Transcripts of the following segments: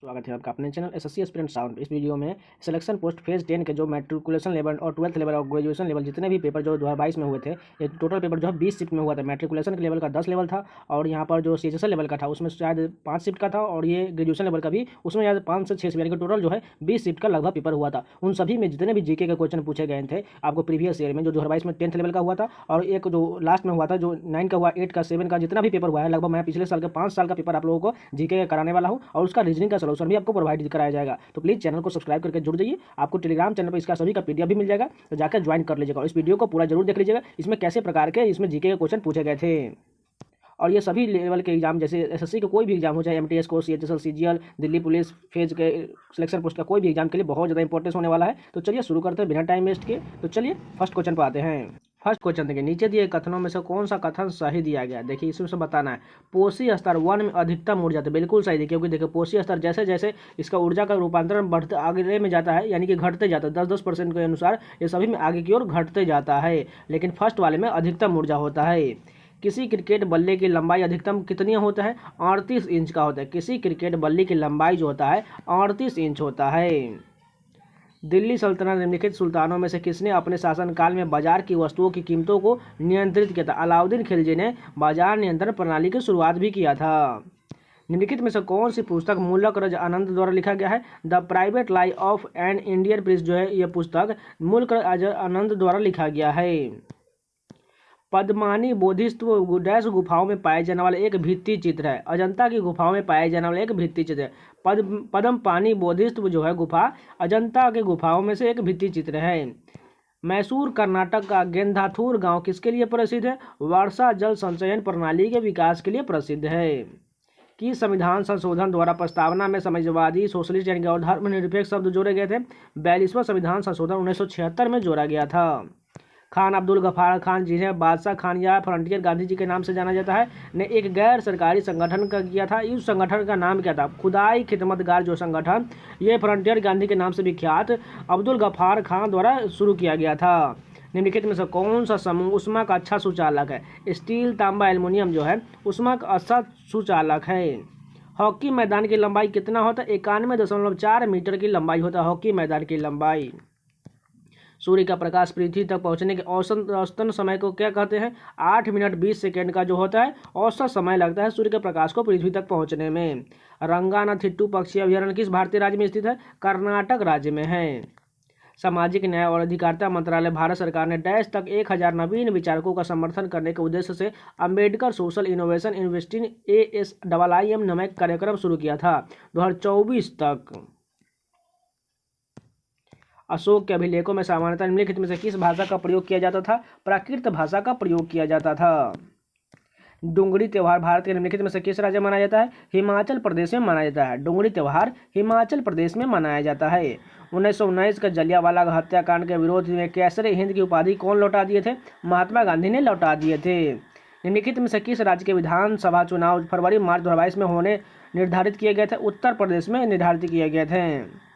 स्वागत है आपका अपने चैनल एसएससी एस्पिरेंट साउंड। इस वीडियो में सिलेक्शन पोस्ट फेज 10 के जो मैट्रिकुलेशन लेवल और 12th लेवल और ग्रेजुएशन लेवल जितने भी पेपर जो 2022 में हुए थे, ये टोटल पेपर जो है 20 शिफ्ट में हुआ था। मैट्रिकुलेशन के लेवल का 10 लेवल था और यहाँ पर जो सीएचएसएल लेवल का था उसमें शायद 5 शिफ्ट का था और ये ग्रेजुएशन लेवल का भी उसमें शायद 5 से 6 शिफ्ट, यानी कि टोटल जो है 20 शिफ्ट का लगभग पेपर हुआ था। उन सभी में जितने भी जीके के क्वेश्चन पूछे गए थे आपको प्रीवियस ईयर में जो 2022 में 10th लेवल का हुआ था और एक जो लास्ट में हुआ था जो 9 का हुआ, 8 का, 7 का, जितना भी पेपर हुआ है लगभग मैं पिछले साल के 5 साल का पेपर आप लोगों को जीके कराने वाला हूँ और उसका रीजनिंग का सलूशन भी आपको प्रोवाइड कराया जाएगा। तो प्लीज़ चैनल को सब्सक्राइब करके जुड़ जाइए। आपको टेलीग्राम चैनल पर इसका सभी का पीडीएफ भी मिल जाएगा, तो जाकर ज्वाइन कर लीजिएगा और इस वीडियो को पूरा जरूर देख लीजिएगा। इसमें कैसे प्रकार के इसमें जीके के क्वेश्चन पूछे गए थे और ये सभी लेवल के एग्जाम जैसे एसएससी का कोई भी एग्जाम हो, चाहे एमटीएस को, CHSL, CGL, Delhi police phase के सिलेक्शन पोस्ट का कोई भी एग्जाम के लिए बहुत ज़्यादा इंपॉर्टेंस होने वाला है। तो चलिए शुरू करते हैं बिना टाइम वेस्ट के। तो चलिए फर्स्ट क्वेश्चन पर आते हैं। फर्स्ट क्वेश्चन देखिए, नीचे दिए कथनों में से कौन सा कथन सही दिया गया। देखिए इसमें से बताना है पोषी स्तर 1 में अधिकतम ऊर्जा था, बिल्कुल सही। देखिए क्योंकि देखिए पोषी स्तर जैसे जैसे इसका ऊर्जा का रूपांतरण बढ़ते आगे में जाता है, यानी कि घटते जाता है 10-10% के अनुसार ये सभी में आगे की ओर घटते जाता है, लेकिन फर्स्ट वाले में अधिकतम ऊर्जा होता है। किसी क्रिकेट बल्ले की लंबाई अधिकतम कितनी होता है? 38 इंच का होता है। किसी क्रिकेट बल्ले की लंबाई जो होता है 38 इंच होता है। दिल्ली सल्तनत निम्नलिखित सुल्तानों में से किसने अपने शासनकाल में बाजार की वस्तुओं की कीमतों को नियंत्रित किया था? अलाउद्दीन खिलजी ने बाजार नियंत्रण प्रणाली की शुरुआत भी किया था। निम्नलिखित में से कौन सी पुस्तक मुल्क रज आनंद द्वारा लिखा गया है? The private life of an Indian Prince जो है यह पुस्तक मुल्क रज आनंद द्वारा लिखा गया है। पद्मानी बोधिसत्व डैश गुफाओं में पाए जाने वाला एक भित्ति चित्र है। अजंता की गुफाओं में पाए जाने वाला एक भित्ति चित्र है। पद्मपानी बोधिसत्व जो है गुफा अजंता के गुफाओं में से एक भित्ति चित्र है। मैसूर कर्नाटक का गेंदाथुर गांव किसके लिए प्रसिद्ध है? वर्षा जल संचयन प्रणाली के विकास के लिए प्रसिद्ध है। कि संविधान संशोधन द्वारा प्रस्तावना में समाजवादी, सोशलिस्ट यानी और धर्मनिरपेक्ष शब्द जोड़े गए थे? 42वां संविधान संशोधन 1976 में जोड़ा गया था। खान अब्दुल गफ्फार खान जिन्हें बादशाह खान या फ्रंटियर गांधी जी के नाम से जाना जाता है, ने एक गैर सरकारी संगठन का किया था। इस संगठन का नाम क्या था? खुदाई खिदमतगार जो संगठन, ये फ्रंटियर गांधी के नाम से विख्यात अब्दुल गफ्फार खान द्वारा शुरू किया गया था। निम्नलिखित में से कौन सा समूह ऊष्मा का अच्छा सुचालक है? स्टील, तांबा, एल्युमिनियम जो है ऊष्मा का अच्छा सुचालक है। हॉकी मैदान की लंबाई कितना होता है? 91.4 मीटर की लंबाई होता है हॉकी मैदान की लंबाई। सूर्य का प्रकाश पृथ्वी तक पहुंचने के औसतन समय को क्या कहते हैं? 8 मिनट 20 सेकेंड का जो होता है औसत समय लगता है सूर्य के प्रकाश को पृथ्वी तक पहुंचने में। रंगानाथिट्टू पक्षी अभयारण्य किस भारतीय राज्य में स्थित है? कर्नाटक राज्य में है। सामाजिक न्याय और अधिकारिता मंत्रालय भारत सरकार ने डैश तक 1000 नवीन विचारकों का समर्थन करने के उद्देश्य से Ambedkar social innovation investing ASIIM नामक कार्यक्रम शुरू किया था 2024 तक। अशोक के अभिलेखों में सामान्यतः निम्नलिखित में से किस भाषा का प्रयोग किया जाता था? प्राकृत भाषा का प्रयोग किया जाता था। डुंगरी त्यौहार भारत के निम्नलिखित में से किस राज्य में मनाया जाता है? हिमाचल प्रदेश में मनाया जाता है। डुंगरी त्यौहार हिमाचल प्रदेश में मनाया जाता है। 1919 का जलियांवाला हत्याकांड के विरोध में कैसरे हिंद की उपाधि कौन लौटा दिए थे? महात्मा गांधी ने लौटा दिए थे। निम्नलिखित में से किस राज्य के विधानसभा चुनाव फरवरी-मार्च 2022 में होने निर्धारित किए गए थे? उत्तर प्रदेश में निर्धारित किए गए थे।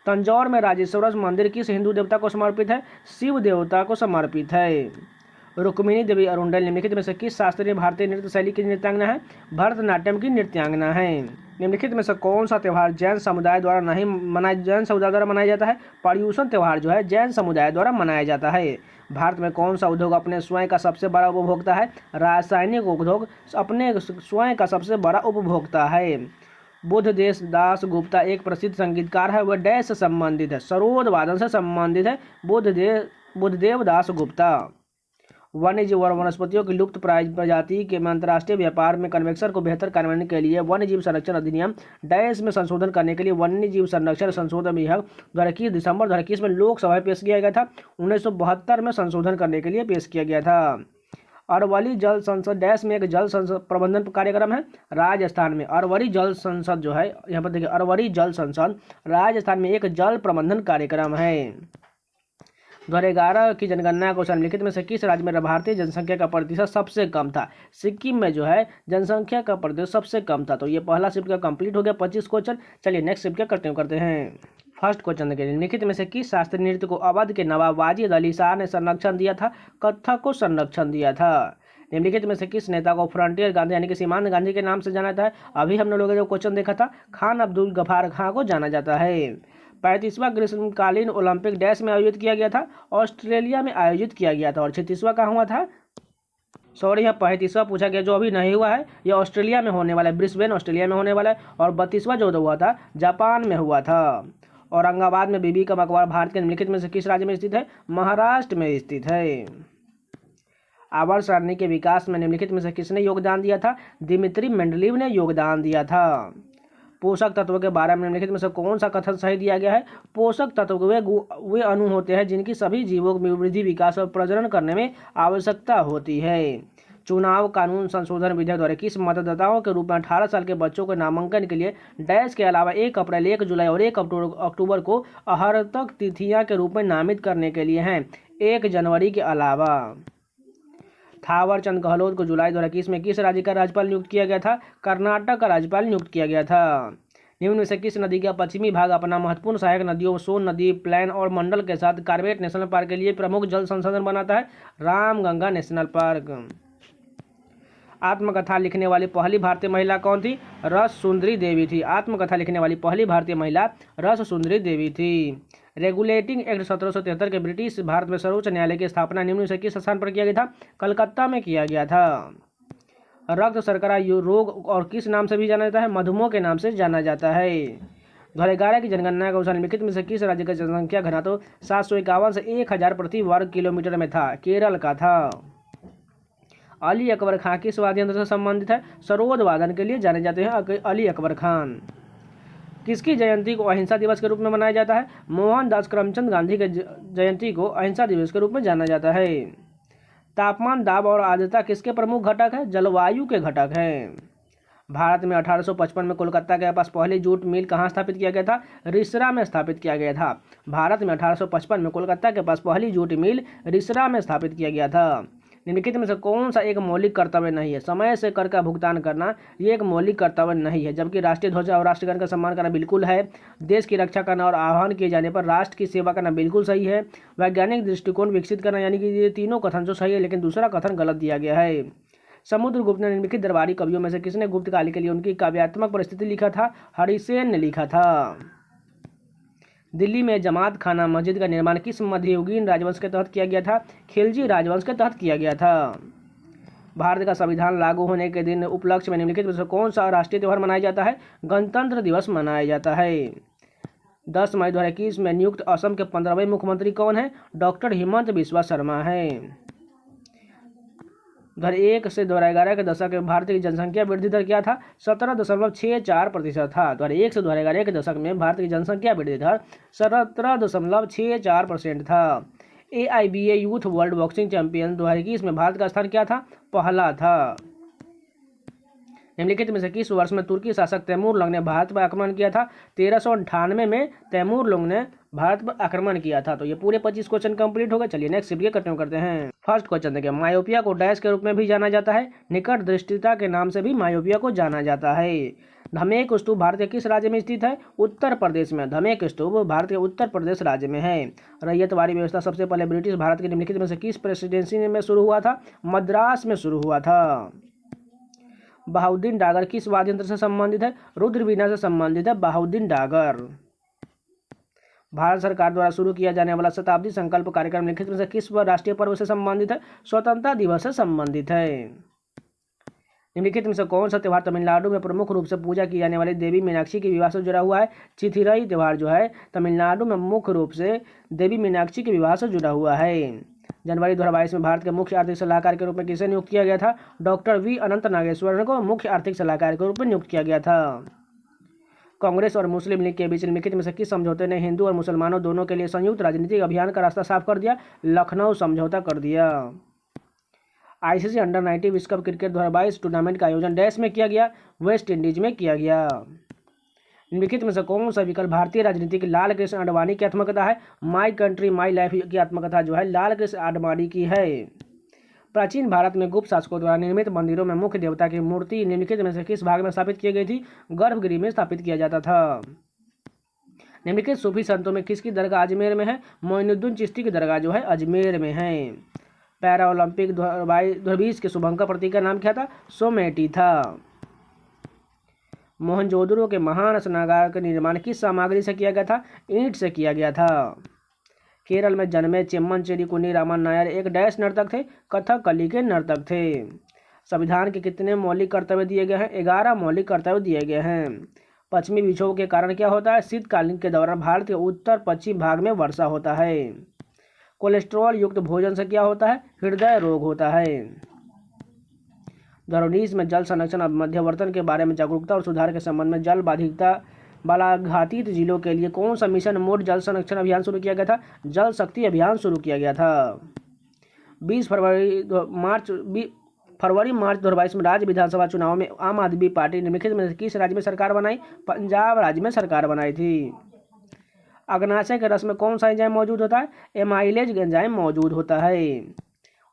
तंजौर में राजेश्वर मंदिर किस हिंदू देवता को समर्पित है? शिव देवता को समर्पित है। रुक्मिणी देवी अरुंडल निम्नलिखित में से किस शास्त्रीय भारतीय नृत्य शैली की नृत्यांगना है? भरतनाट्यम की नृत्यांगना है। निम्नलिखित में से कौन सा त्यौहार जैन समुदाय द्वारा मनाया जाता है? पर्युषण त्यौहार जो है जैन समुदाय द्वारा मनाया जाता है। भारत में कौन सा उद्योग अपने स्वयं का सबसे बड़ा उपभोक्ता है? रासायनिक उद्योग अपने स्वयं का सबसे बड़ा उपभोक्ता है। बुद्धदेव दास गुप्ता एक प्रसिद्ध संगीतकार है, वह डैश से संबंधित है? सरोद वादन से संबंधित है बुद्धदेव दास गुप्ता। वन्यजीव और वनस्पतियों की लुप्त प्रजाति के अंतर्राष्ट्रीय व्यापार में कन्वेक्शन को बेहतर कार्यान्वयन के लिए वन्यजीव संरक्षण अधिनियम डैश में संशोधन करने के लिए वन्यजीव संरक्षण संशोधन विधेयक 2021 दिसंबर 2021 में लोकसभा में पेश किया गया था। 1972 में संशोधन करने के लिए पेश किया गया था। अरवली जल संसद डैश में एक जल संसद प्रबंधन कार्यक्रम है राजस्थान में। अरवली जल संसद जो है यहाँ पर देखिए अरवली जल संसद राजस्थान में एक जल प्रबंधन कार्यक्रम है। 2011 की जनगणना को निम्नलिखित में से किस राज्य में भारतीय जनसंख्या का प्रतिशत सबसे कम था? सिक्किम में जो है जनसंख्या का प्रतिशत सबसे कम था। तो ये पहला शिफ्ट का कंप्लीट हो गया 25 क्वेश्चन। चलिए नेक्स्ट शिफ्ट क्या करते हैं। फर्स्ट क्वेश्चन देखिए, निम्नलिखित में से किस शास्त्रीय नृत्य को अवध के नवाब वाजिद अली शाह ने संरक्षण दिया था? कथक को संरक्षण दिया था। निम्नलिखित में से किस नेता को फ्रंटियर गांधी यानी कि सीमांत गांधी के नाम से जाना जाता है? अभी हम लोगों ने जो क्वेश्चन देखा था, खान अब्दुल गफार खां को जाना जाता है। 35वां ग्रीष्मकालीन ओलंपिक डैश में आयोजित किया गया था? ऑस्ट्रेलिया में आयोजित किया गया था। और 36वां कहाँ हुआ था? सॉरी, यहाँ 35वां पूछा गया जो अभी नहीं हुआ है, ये ऑस्ट्रेलिया में होने वाला है, ब्रिस्बेन ऑस्ट्रेलिया में होने वाला है। और 32वां जो हुआ था जापान में हुआ था। औरंगाबाद में बीबी का मकबरा भारत के निम्नलिखित में से किस राज्य में स्थित है? महाराष्ट्र में स्थित है। आवर्त सारणी के विकास में निम्नलिखित में से किसने योगदान दिया था? दिमित्री मेंडलीव ने योगदान दिया था। पोषक तत्व के बारे में निम्नलिखित में से कौन सा कथन सही दिया गया है? पोषक तत्व वे अणु होते हैं जिनकी सभी जीवों की वृद्धि, विकास और प्रजनन करने में आवश्यकता होती है। चुनाव कानून संशोधन विधेयक द्वारा किस मतदाताओं के रूप में 18 साल के बच्चों के नामांकन के लिए डैश के अलावा 1 अप्रैल, 1 जुलाई और 1 अक्टूबर को अहर्तक तिथियां के रूप में नामित करने के लिए हैं? 1 जनवरी के अलावा। थावर चंद गहलोत को जुलाई 2021 में किस राज्य का राज्यपाल नियुक्त किया गया था? कर्नाटक का राज्यपाल नियुक्त किया गया था। निम्न में से किस नदी का पश्चिमी भाग अपना महत्वपूर्ण सहायक नदियों सोन नदी, प्लेन और मंडल के साथ कॉर्बेट नेशनल पार्क के लिए प्रमुख जल संसाधन बनाता है? Ramganga national park. आत्मकथा लिखने वाली पहली भारतीय महिला कौन थी? रस सुंदरी देवी थी। आत्मकथा लिखने वाली पहली भारतीय महिला रस सुंदरी देवी थी। रेगुलेटिंग एक्ट 1773 के ब्रिटिश भारत में सर्वोच्च न्यायालय की स्थापना निम्न से किस स्थान पर किया गया था? कलकत्ता में किया गया था। रक्त शर्करा रोग और किस नाम से भी जाना जाता है? मधुमेह के नाम से जाना जाता है। 2011 की जनगणना के अनुसार निम्नलिखित में से किस राज्य का जनसंख्या घनत्व 751 से 1000 प्रति वर्ग किलोमीटर में था? केरल का था। अली अकबर खां किस वाद्य यंत्र से संबंधित है? सरोद वादन के लिए जाने जाते हैं अली अकबर खान। किसकी जयंती को अहिंसा दिवस के रूप में मनाया जाता है? मोहनदास करमचंद गांधी के जयंती को अहिंसा दिवस के रूप में जाना जाता है। तापमान, दाब और आर्द्रता किसके प्रमुख घटक है? जलवायु के घटक हैं। भारत में 1855 में कोलकाता के पास पहली जूट मिल कहाँ स्थापित किया गया था? रिसरा में स्थापित किया गया था। भारत में 1855 में कोलकाता के पास पहली जूट मिल रिसरा में स्थापित किया गया था। निम्नलिखित में से कौन सा एक मौलिक कर्तव्य नहीं है? समय से कर का भुगतान करना ये एक मौलिक कर्तव्य नहीं है, जबकि राष्ट्रीय ध्वज और राष्ट्रगान का सम्मान करना बिल्कुल है। देश की रक्षा करना और आह्वान किए जाने पर राष्ट्र की सेवा करना बिल्कुल सही है। वैज्ञानिक दृष्टिकोण विकसित करना, यानी कि ये तीनों कथन जो सही है, लेकिन दूसरा कथन गलत दिया गया है। समुद्रगुप्त ने निम्नलिखित दरबारी कवियों में से किसने गुप्त काल के लिए उनकी काव्यात्मक परिस्थिति लिखा था? हरिसेन ने लिखा था। दिल्ली में जमात खाना मस्जिद का निर्माण किस मध्ययुगीन राजवंश के तहत किया गया था? खिलजी राजवंश के तहत किया गया था। भारत का संविधान लागू होने के दिन उपलक्ष्य में निम्नलिखित में से कौन सा राष्ट्रीय त्यौहार मनाया जाता है? गणतंत्र दिवस मनाया जाता है। 10 मई 2021 में नियुक्त असम के 15वें मुख्यमंत्री कौन है? डॉक्टर हिमंत बिस्वा शर्मा है। 2001 से 2011 के दशक में भारत की जनसंख्या वृद्धि दर क्या था? 17.64% था। 2001 से 2011 के दशक में भारत की जनसंख्या वृद्धि दर 17.64% था। AIBA youth world boxing champion 2021 में भारत का स्थान क्या था? पहला था। निम्नलिखित में से किस वर्ष में तुर्की शासक तैमूर लंग ने भारत पर आक्रमण किया था? 1398 में तैमूर लंग ने भारत पर आक्रमण किया था। तो ये पूरे 25 क्वेश्चन कंप्लीट हो गए। चलिए नेक्स्ट वीडियो कंटिन्यू करते हैं। फर्स्ट क्वेश्चन देखिए, मायोपिया को डैश के रूप में भी जाना जाता है? निकट दृष्टिता के नाम से भी मायोपिया को जाना जाता है। धमेक स्तूप भारत के किस राज्य में स्थित है? उत्तर प्रदेश में। धमेक स्तूप भारत के उत्तर प्रदेश राज्य में है। रैयतवाड़ी व्यवस्था सबसे पहले ब्रिटिश भारत के निम्नलिखित में से किस प्रेसिडेंसी में शुरू हुआ था? मद्रास में शुरू हुआ था। बहाउद्दीन डागर किस वाद्य यंत्र से संबंधित है? रुद्र वीणा से संबंधित है बहाउद्दीन डागर। भारत सरकार द्वारा शुरू किया जाने वाला शताब्दी संकल्प कार्यक्रम निम्नलिखित में से किस राष्ट्रीय पर्व से संबंधित है? स्वतंत्रता दिवस से संबंधित है। निम्नलिखित में से कौन सा त्यौहार तमिलनाडु में प्रमुख रूप से पूजा की जाने वाली देवी मीनाक्षी के विवाह से जुड़ा हुआ है? चिथिरई त्यौहार जो है तमिलनाडु में मुख्य रूप से देवी मीनाक्षी के विवाह से जुड़ा हुआ है। जनवरी 2022 में भारत के मुख्य आर्थिक सलाहकार के रूप में किसे नियुक्त किया गया था? डॉक्टर वी अनंत नागेश्वरन को मुख्य आर्थिक सलाहकार के रूप में नियुक्त किया गया था। कांग्रेस और मुस्लिम लीग के बीच निम्नलिखित में से किस समझौते ने हिंदू और मुसलमानों दोनों के लिए संयुक्त राजनीतिक अभियान का रास्ता साफ कर दिया? लखनऊ समझौता कर दिया। ICC अंडर 19 विश्व कप क्रिकेट 2022 टूर्नामेंट का आयोजन डैश में किया गया? वेस्ट इंडीज में किया गया। निम्नलिखित में से कौन सा विकल्प भारतीय राजनीति की लाल कृष्ण आडवाणी की आत्मकथा है? माई कंट्री माई लाइफ की आत्मकथा जो है लाल कृष्ण आडवाणी की है। प्राचीन भारत में गुप्त शासकों द्वारा निर्मित मंदिरों में मुख्य देवता की मूर्ति निम्नलिखित में से किस भाग में स्थापित की गई थी? गर्भगृह में स्थापित किया जाता था। निम्नलिखित सूफी संतों में किसकी दरगाह अजमेर में है? मोइनुद्दीन चिश्ती की दरगाह जो है अजमेर में है। पैरा ओलंपिक 2020 के शुभंकर प्रतीक का नाम क्या था? सोमेटी था। मोहनजोदड़ो के महान स्नानागार का निर्माण किस सामग्री से किया गया था? ईंट से किया गया था। केरल में जन्मे चेम्मनचेरी कुन्नी रामन नायर एक डैश नर्तक थे? कथकली के नर्तक थे। संविधान के कितने मौलिक कर्तव्य दिए गए हैं? 11 मौलिक कर्तव्य दिए गए हैं। पश्चिमी विक्षोभ के कारण क्या होता है? शीतकालीन के दौरान भारत के उत्तर पश्चिम भाग में वर्षा होता है। कोलेस्ट्रॉल युक्त भोजन से क्या होता है? हृदय रोग होता है। 2019 में जल संरक्षण और मध्यवर्तन के बारे में जागरूकता और सुधार के संबंध में जल बाधिकता बालाघातीत जिलों के लिए कौन सा मिशन मोड जल संरक्षण अभियान शुरू किया गया था? जल शक्ति अभियान शुरू किया गया था। 20 फरवरी मार्च 2022 में राज्य विधानसभा चुनाव में आम आदमी पार्टी निम्नलिखित में किस राज्य में सरकार बनाई? पंजाब राज्य में सरकार बनाई थी। अग्नाशय के रस में कौन सा एंजाइम मौजूद होता है? एमाइलेज एंजाइम मौजूद होता है।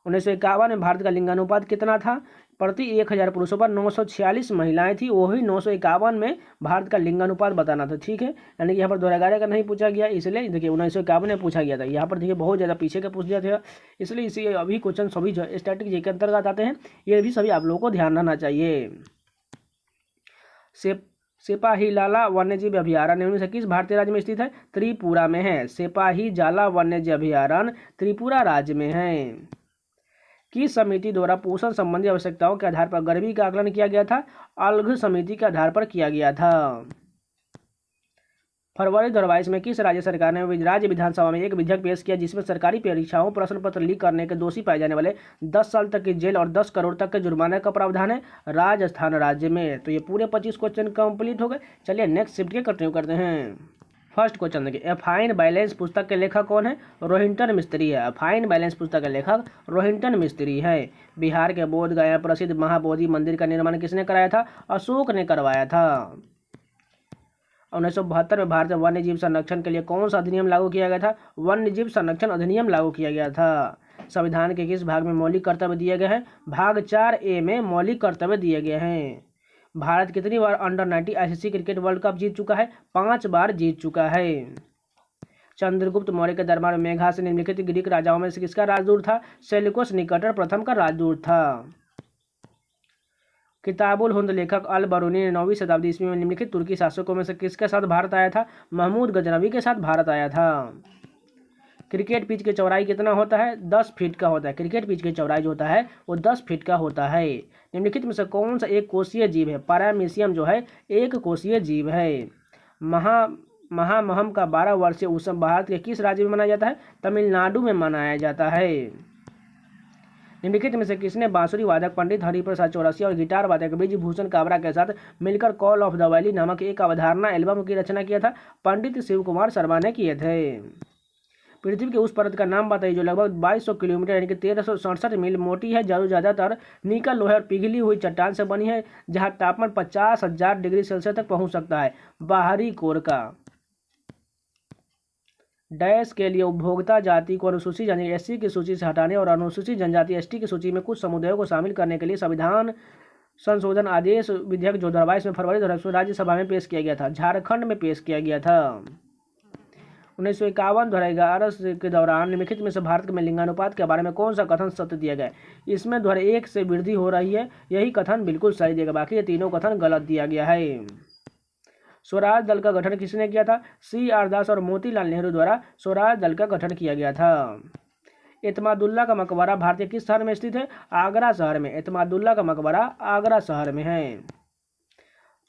1951 में भारत का लिंगानुपात कितना था? प्रति 1000 पुरुषों पर 946 महिलाएं थी। वही 951 में भारत का लिंगानुपात बताना था। ठीक है, यानी कि यहाँ पर 2011 का नहीं पूछा गया, इसलिए देखिए 1951 में पूछा गया था। यहाँ पर देखिए बहुत ज़्यादा पीछे का पूछ दिया था, इसलिए इसी अभी क्वेश्चन सभी जो स्टैटिक जी के अंतर्गत आते हैं, ये भी सभी आप लोगों को ध्यान रखना चाहिए। सिपाहीलाला वन्यजीव अभयारण्य निम्न से किस भारतीय राज्य में स्थित है? त्रिपुरा में है। सिपाहीजाला वन्यजीव अभयारण्य त्रिपुरा राज्य में है। किस समिति द्वारा पोषण संबंधी आवश्यकताओं के आधार पर गरीबी का आकलन किया गया था? अलघ समिति के आधार पर किया गया था। फरवरी 2022 में किस राज्य सरकार ने राज्य विधानसभा में एक विधेयक पेश किया जिसमें सरकारी परीक्षाओं प्रश्न पत्र लीक करने के दोषी पाए जाने वाले 10 साल तक की जेल और 10 करोड़ तक के जुर्माने का प्रावधान है? राजस्थान राज्य में। तो ये पूरे 25 क्वेश्चन कंप्लीट हो गए। चलिए नेक्स्ट शिफ्ट के कंटिन्यू करते हैं। फर्स्ट क्वेश्चन देखिए, ए फाइन बैलेंस पुस्तक के लेखक कौन है? रोहिंटन मिस्त्री है। फाइन बैलेंस पुस्तक के लेखक रोहिंटन मिस्त्री है। बिहार के बोध गया प्रसिद्ध महाबोधि मंदिर का निर्माण किसने कराया था? अशोक ने करवाया था। 1972 में भारत में वन्य जीव संरक्षण के लिए कौन सा अधिनियम लागू किया गया था? वन्य जीव संरक्षण अधिनियम लागू किया गया था। संविधान के किस भाग में मौलिक कर्तव्य दिए गए हैं? भाग 4A में मौलिक कर्तव्य दिए गए हैं। भारत कितनी बार under nineteen ICC cricket world cup जीत चुका है? 5 बार जीत चुका है। चंद्रगुप्त मौर्य के दरबार में मेघा से निम्नलिखित ग्रीक राजाओं में से किसका राजदूत था? सेल्यूकस निकेटर प्रथम का राजदूत था। किताबुल हिंद लेखक अल बरूनी ने 9वीं शताब्दी ईस्वी में निम्नलिखित तुर्की शासकों में से किसके साथ भारत आया था? महमूद गजनवी के साथ भारत आया था। क्रिकेट पिच की चौड़ाई कितना होता है? 10 फीट का होता है। क्रिकेट पिच की चौड़ाई जो होता है वो 10 फीट का होता है। निम्नलिखित में से कौन सा एक कोषीय जीव है? पैरामीशियम जो है एक कोषीय जीव है। महामहम का 12 वर्षीय उत्सव भारत के किस राज्य में मनाया जाता है? तमिलनाडु में मनाया जाता है। निम्नलिखित में से किसने बांसुरी वादक पंडित हरिप्रसाद चौरसिया और गिटार वादक ब्रिजभूषण काबरा के साथ मिलकर कॉल ऑफ द वैली नामक एक अवधारणा एल्बम की रचना किया था? पंडित शिव कुमार शर्मा ने किए थे। पृथ्वी के उस परत का नाम बताइए जो लगभग 2200 किलोमीटर यानी कि 1367 मील मोटी है, जो ज़्यादातर निकल, लोहे और पिघली हुई चट्टान से बनी है, जहां तापमान 50,000 डिग्री सेल्सियस तक पहुंच सकता है। बाहरी कोर का डैश के लिए उपभोक्ता जाति को अनुसूचित जनजाति एससी की सूची से हटाने और अनुसूचित जनजाति एसटी की सूची में कुछ समुदायों को शामिल करने के लिए संविधान संशोधन आदेश विधेयक जो 2022 में फरवरी 2022 राज्यसभा में पेश किया गया था। झारखंड में पेश किया गया था। 1951-2011 के दौरान निम्नलिखित में से भारत में लिंगानुपात के बारे में कौन सा कथन सत्य दिया गया? इसमें 1 से वृद्धि हो रही है, यही कथन बिल्कुल सही दिया गया, बाकी ये तीनों कथन गलत दिया गया है। स्वराज दल का गठन किसने किया था? CR दास और मोतीलाल नेहरू द्वारा स्वराज दल का गठन किया गया था। एतमादुल्ला का मकबरा भारत के किस शहर में स्थित है? आगरा शहर में। एतमादुल्ला का मकबरा आगरा शहर में है।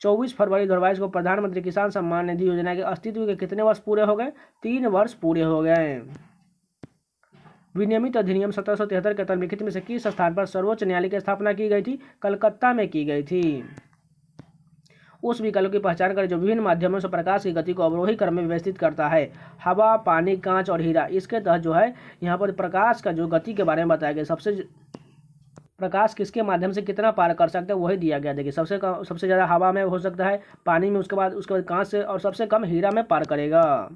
24 फरवरी 2022 को प्रधानमंत्री किसान सम्मान निधि योजना के अस्तित्व के कितने वर्ष पूरे हो गए? 3 वर्ष पूरे हो गए। विनियमित अधिनियम 1773 के तहत निम्नलिखित में से किस स्थान पर सर्वोच्च न्यायालय की स्थापना की गई थी? कलकत्ता में की गई थी। उस विकल्प की पहचान करें जो विभिन्न माध्यमों से प्रकाश की गति को अवरोही क्रम में व्यवस्थित करता है। हवा, पानी, कांच और हीरा। इसके तहत जो है यहाँ पर प्रकाश का जो गति के बारे में बताया गया, प्रकाश किसके माध्यम से कितना पार कर सकते हैं वही दिया गया। देखिए सबसे ज़्यादा हवा में हो सकता है, पानी में, उसके बाद कांच से, और सबसे कम हीरा में पार करेगा।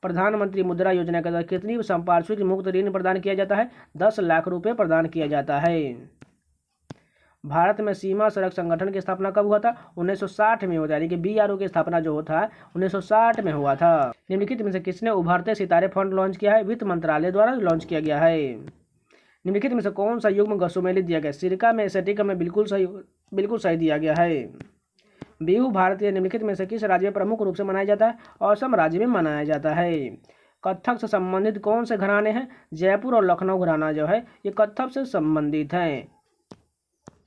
प्रधानमंत्री मुद्रा योजना के तहत कितनी संपार्श्विक मुक्त ऋण प्रदान किया जाता है? 10 लाख रुपये प्रदान किया जाता है। भारत में सीमा सड़क संगठन की स्थापना कब हुआ था? 1960 में होता है, यानी कि BRO की स्थापना जो होता है 1960 में हुआ था। निम्नलिखित में से किसने उभरते सितारे फंड लॉन्च किया है? वित्त मंत्रालय द्वारा लॉन्च किया गया है। निम्नलिखित में से कौन सा युग्म गसोमेलित दिया गया? सिरका में, एसेटिक में बिल्कुल सही दिया गया है। बिहू भारतीय निम्नलिखित में से किस राज्य में प्रमुख रूप से मनाया जाता है? असम राज्य में मनाया जाता है। कथक से संबंधित कौन से घराने हैं? जयपुर और लखनऊ घराना जो है ये कथक से संबंधित हैं।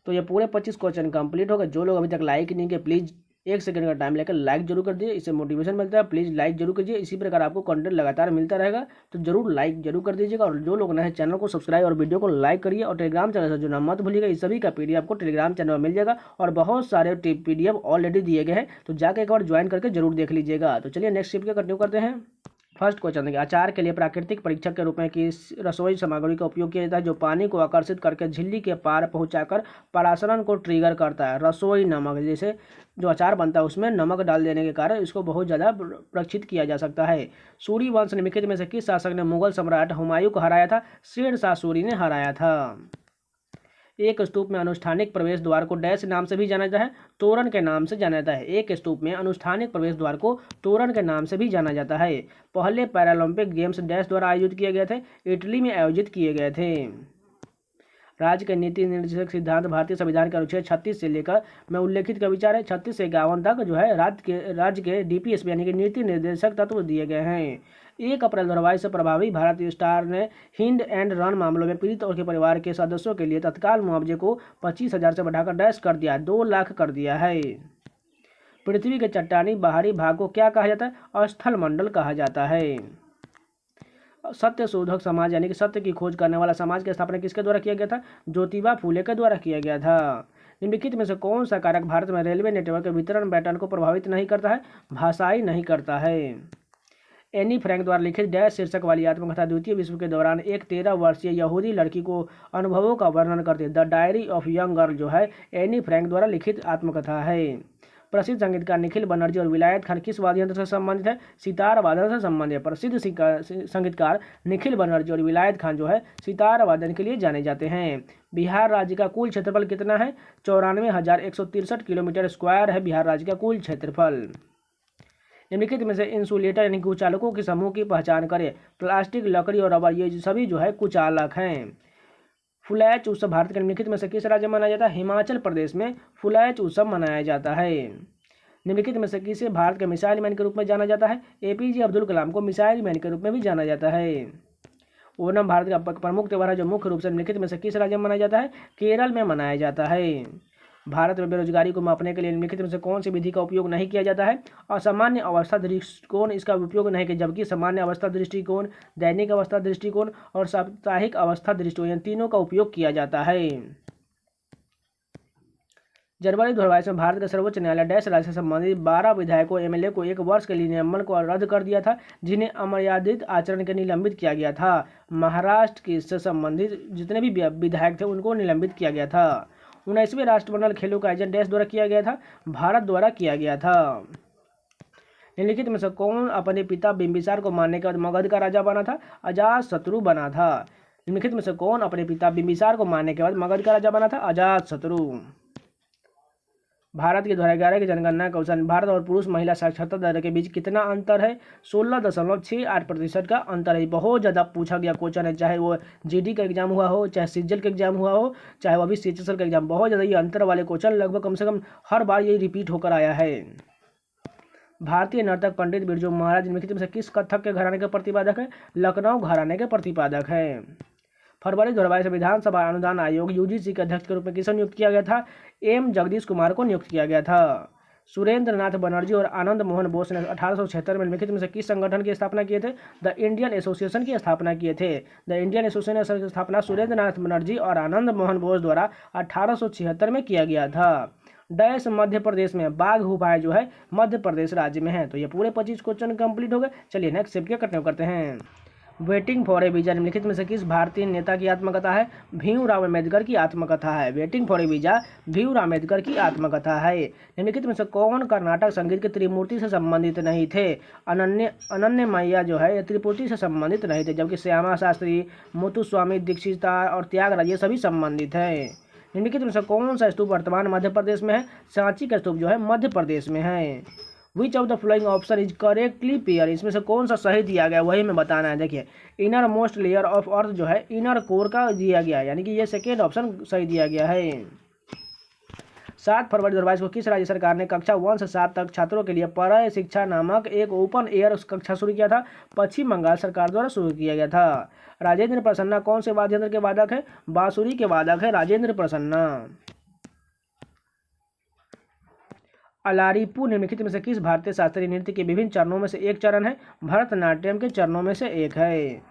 तो ये पूरे 25 क्वेश्चन कंप्लीट हो गए। जो लोग अभी तक लाइक नहीं किए प्लीज़ 1 सेकंड का टाइम लेकर लाइक जरूर कर दीजिए, इससे मोटिवेशन मिलता है। प्लीज़ लाइक जरूर कीजिए, इसी प्रकार आपको कंटेंट लगातार मिलता रहेगा, तो जरूर लाइक जरूर कर दीजिएगा। और जो लोग नए चैनल को सब्सक्राइब और वीडियो को लाइक करिए, और टेलीग्राम चैनल से जुड़ना मत भूलिएगा। इस सभी का PDF आपको टेलीग्राम चैनल में मिल जाएगा, और बहुत सारे PDF ऑलरेडी दिए गए हैं, तो जाकर एक बार ज्वाइन करके जरूर देख लीजिएगा। तो चलिए नेक्स्ट शिफ्ट कंटिन्यू करते हैं। फर्स्ट क्वेश्चन देखिए, अचार के लिए प्राकृतिक परीक्षक के रूप में किस रसोई सामग्री का उपयोग किया जाता है जो पानी को आकर्षित करके झिल्ली के पार पहुंचाकर परासरण को ट्रिगर करता है? रसोई नमक। जैसे जो अचार बनता है उसमें नमक डाल देने के कारण इसको बहुत ज़्यादा प्रक्षित किया जा सकता है। सूरी वंश निम्नलिखित में से किस शासक ने मुगल सम्राट हुमायूं को हराया था? शेरशाह सूरी ने हराया था। एक स्तूप में अनुष्ठानिक प्रवेश द्वार को डैश नाम से भी जाना जाता है? तोरण के नाम से जाना जाता है। एक स्तूप में अनुष्ठानिक प्रवेश द्वार को तोरण के नाम से भी जाना जाता है। पहले पैरालंपिक गेम्स डैश द्वारा आयोजित किए गए थे? इटली में आयोजित किए गए थे। राज्य के नीति निर्देशक सिद्धांत भारतीय संविधान के अनुच्छेद 36 से लेकर में उल्लेखित का विचार है 36 से 51 तक जो है राज्य के DPSP यानी कि नीति निर्देशक तत्व दिए गए हैं। 1 अप्रैल 2022 से प्रभावी भारतीय स्टार ने हिंड एंड रन मामलों में पीड़ित और के परिवार के सदस्यों के लिए तत्काल मुआवजे को 25,000 से बढ़ाकर डैश कर दिया, 2 लाख कर दिया है। पृथ्वी के चट्टानी बाहरी भाग को क्या कहा जाता है? स्थल मंडल कहा जाता है। सत्य शोधक समाज यानी कि सत्य की खोज करने वाला समाज की स्थापना किसके द्वारा किया गया था? ज्योतिबा फूले के द्वारा किया गया था। निम्नलिखित में से कौन सा कारक भारत में रेलवे नेटवर्क के वितरण पैटर्न को प्रभावित नहीं करता है? भाषाई नहीं करता है। एनी फ्रैंक द्वारा लिखित डैश शीर्षक वाली आत्मकथा द्वितीय विश्व के दौरान एक 13 वर्षीय यहूदी लड़की को अनुभवों का वर्णन करती है। The diary of young girl जो है एनी फ्रैंक द्वारा लिखित आत्मकथा है। प्रसिद्ध संगीतकार निखिल बनर्जी और विलायत खान किस वाद्य यंत्र से संबंधित है? सितार वादन से संबंधित है। प्रसिद्ध संगीतकार निखिल बनर्जी और विलायत खान जो है सितार वादन के लिए जाने जाते हैं। बिहार राज्य का कुल क्षेत्रफल कितना है? 94,163 किलोमीटर स्क्वायर है बिहार राज्य का कुल क्षेत्रफल। निम्नलिखित में से इंसुलेटर यानी कुचालकों के समूह की पहचान करें। प्लास्टिक, लकड़ी और रबर ये सभी जो है कुचालक हैं। फुलैच उत्सव भारत के निम्नलिखित में से किस राज्य में मनाया जाता है? हिमाचल प्रदेश में फुलैच उत्सव मनाया जाता है। निम्नलिखित में से किसे भारत के मिसाइल मैन के रूप में जाना जाता है? APJ अब्दुल कलाम को मिसाइल मैन के रूप में भी जाना जाता है। ओणम भारत का प्रमुख त्यौहार है जो मुख्य रूप से निम्नलिखित में से किस राज्य में मनाया जाता है? केरल में मनाया जाता है। भारत में बेरोजगारी को मापने के लिए निम्नलिखित में से कौन सी विधि का उपयोग नहीं किया जाता है? असामान्य अवस्था दृष्टिकोण इसका उपयोग नहीं किया, जबकि सामान्य अवस्था दृष्टिकोण, दैनिक अवस्था दृष्टिकोण और साप्ताहिक अवस्था दृष्टिकोण इन तीनों का उपयोग किया जाता है। जनवरी 2022 में भारत का सर्वोच्च न्यायालय डैश राज्य से संबंधित 12 विधायकों MLA को 1 वर्ष के लिए निलंबन को रद्द कर दिया था, जिन्हें अमर्यादित आचरण के निलंबित किया गया था। महाराष्ट्र के से संबंधित जितने भी विधायक थे उनको निलंबित किया गया था। 19वें राष्ट्रमंडल खेलों का आयोजन डैश द्वारा किया गया था? भारत द्वारा किया गया था। निम्नलिखित में से कौन अपने पिता बिंबिसार को मारने के बाद मगध का राजा बना था? अजातशत्रु बना था। निम्नलिखित में से कौन अपने पिता बिंबिसार को मारने के बाद मगध का राजा बना था? अजातशत्रु। भारत की 2011 की जनगणना के अनुसार भारत और पुरुष महिला साक्षरता दर के बीच कितना अंतर है? 16.68% का अंतर है। बहुत ज़्यादा पूछा गया क्वेश्चन है, चाहे वो GD का एग्जाम हुआ हो, चाहे CGL का एग्जाम हुआ हो, चाहे वो अभी CHSL का एग्जाम, बहुत ज़्यादा ये अंतर वाले क्वेश्चन लगभग कम से कम हर बार ये रिपीट होकर आया है। भारतीय नर्तक पंडित बिरजू महाराज निम्नलिखित में से किस कथक के घराने के प्रतिपादक है? लखनऊ घराने के प्रतिपादक है। फरवरी 2022 में विधानसभा अनुदान आयोग UGC के अध्यक्ष के रूप में किसे नियुक्त किया गया था? M जगदीश कुमार को नियुक्त किया गया था। सुरेंद्र नाथ बनर्जी और आनंद मोहन बोस ने 1876 में निम्नलिखित में से किस संगठन की स्थापना किए थे? द इंडियन एसोसिएशन की स्थापना किए थे। द इंडियन एसोसिएशन की स्थापना सुरेंद्र नाथ बनर्जी और आनंद मोहन बोस द्वारा 1876 में किया गया था। डैश मध्य प्रदेश में बाघ गुफाएं जो है मध्य प्रदेश राज्य में है। तो ये पूरे 25 क्वेश्चन कंप्लीट हो गए। चलिए नेक्स्ट शिफ्ट के कंटिन्यू करते हैं। वेटिंग फॉर ए वीजा निम्नलिखित में से किस भारतीय नेता की आत्मकथा है? भीमराव अम्बेडकर की आत्मकथा है। Waiting for A visa Bhimrao Ambedkar की आत्मकथा है। निम्नलिखित में से कौन कर्नाटक संगीत के त्रिमूर्ति से संबंधित नहीं थे? अनन्य मैया जो है त्रिपुटी से संबंधित नहीं थे, जबकि श्यामा शास्त्री, मुथुस्वामी दीक्षिता और त्यागराज ये सभी संबंधित है। निम्नलिखित में से कौन सा स्तूप वर्तमान मध्य प्रदेश में है? सांची का स्तूप जो है मध्य प्रदेश में है। Which of the following option is correctly pair, इसमें से कौन सा सही दिया गया वही हमें बताना है। देखिए inner most layer of earth जो है इनर कोर का दिया गया है, यानी कि ये सेकेंड ऑप्शन सही दिया गया है। 7 फरवरी 2022 को किस राज्य सरकार ने कक्षा 1 से 7 तक छात्रों के लिए परय शिक्षा नामक एक ओपन एयर कक्षा शुरू किया था? पश्चिम बंगाल सरकार द्वारा शुरू किया गया था। राजेंद्र प्रसन्ना कौन से वाद्य यंत्र के वादक है? बांसुरी के वादक है राजेंद्र प्रसन्ना। अलारीपू निम्नलिखित में से किस भारतीय शास्त्रीय नृत्य के विभिन्न चरणों में से एक चरण है? भरतनाट्यम के चरणों में से एक है।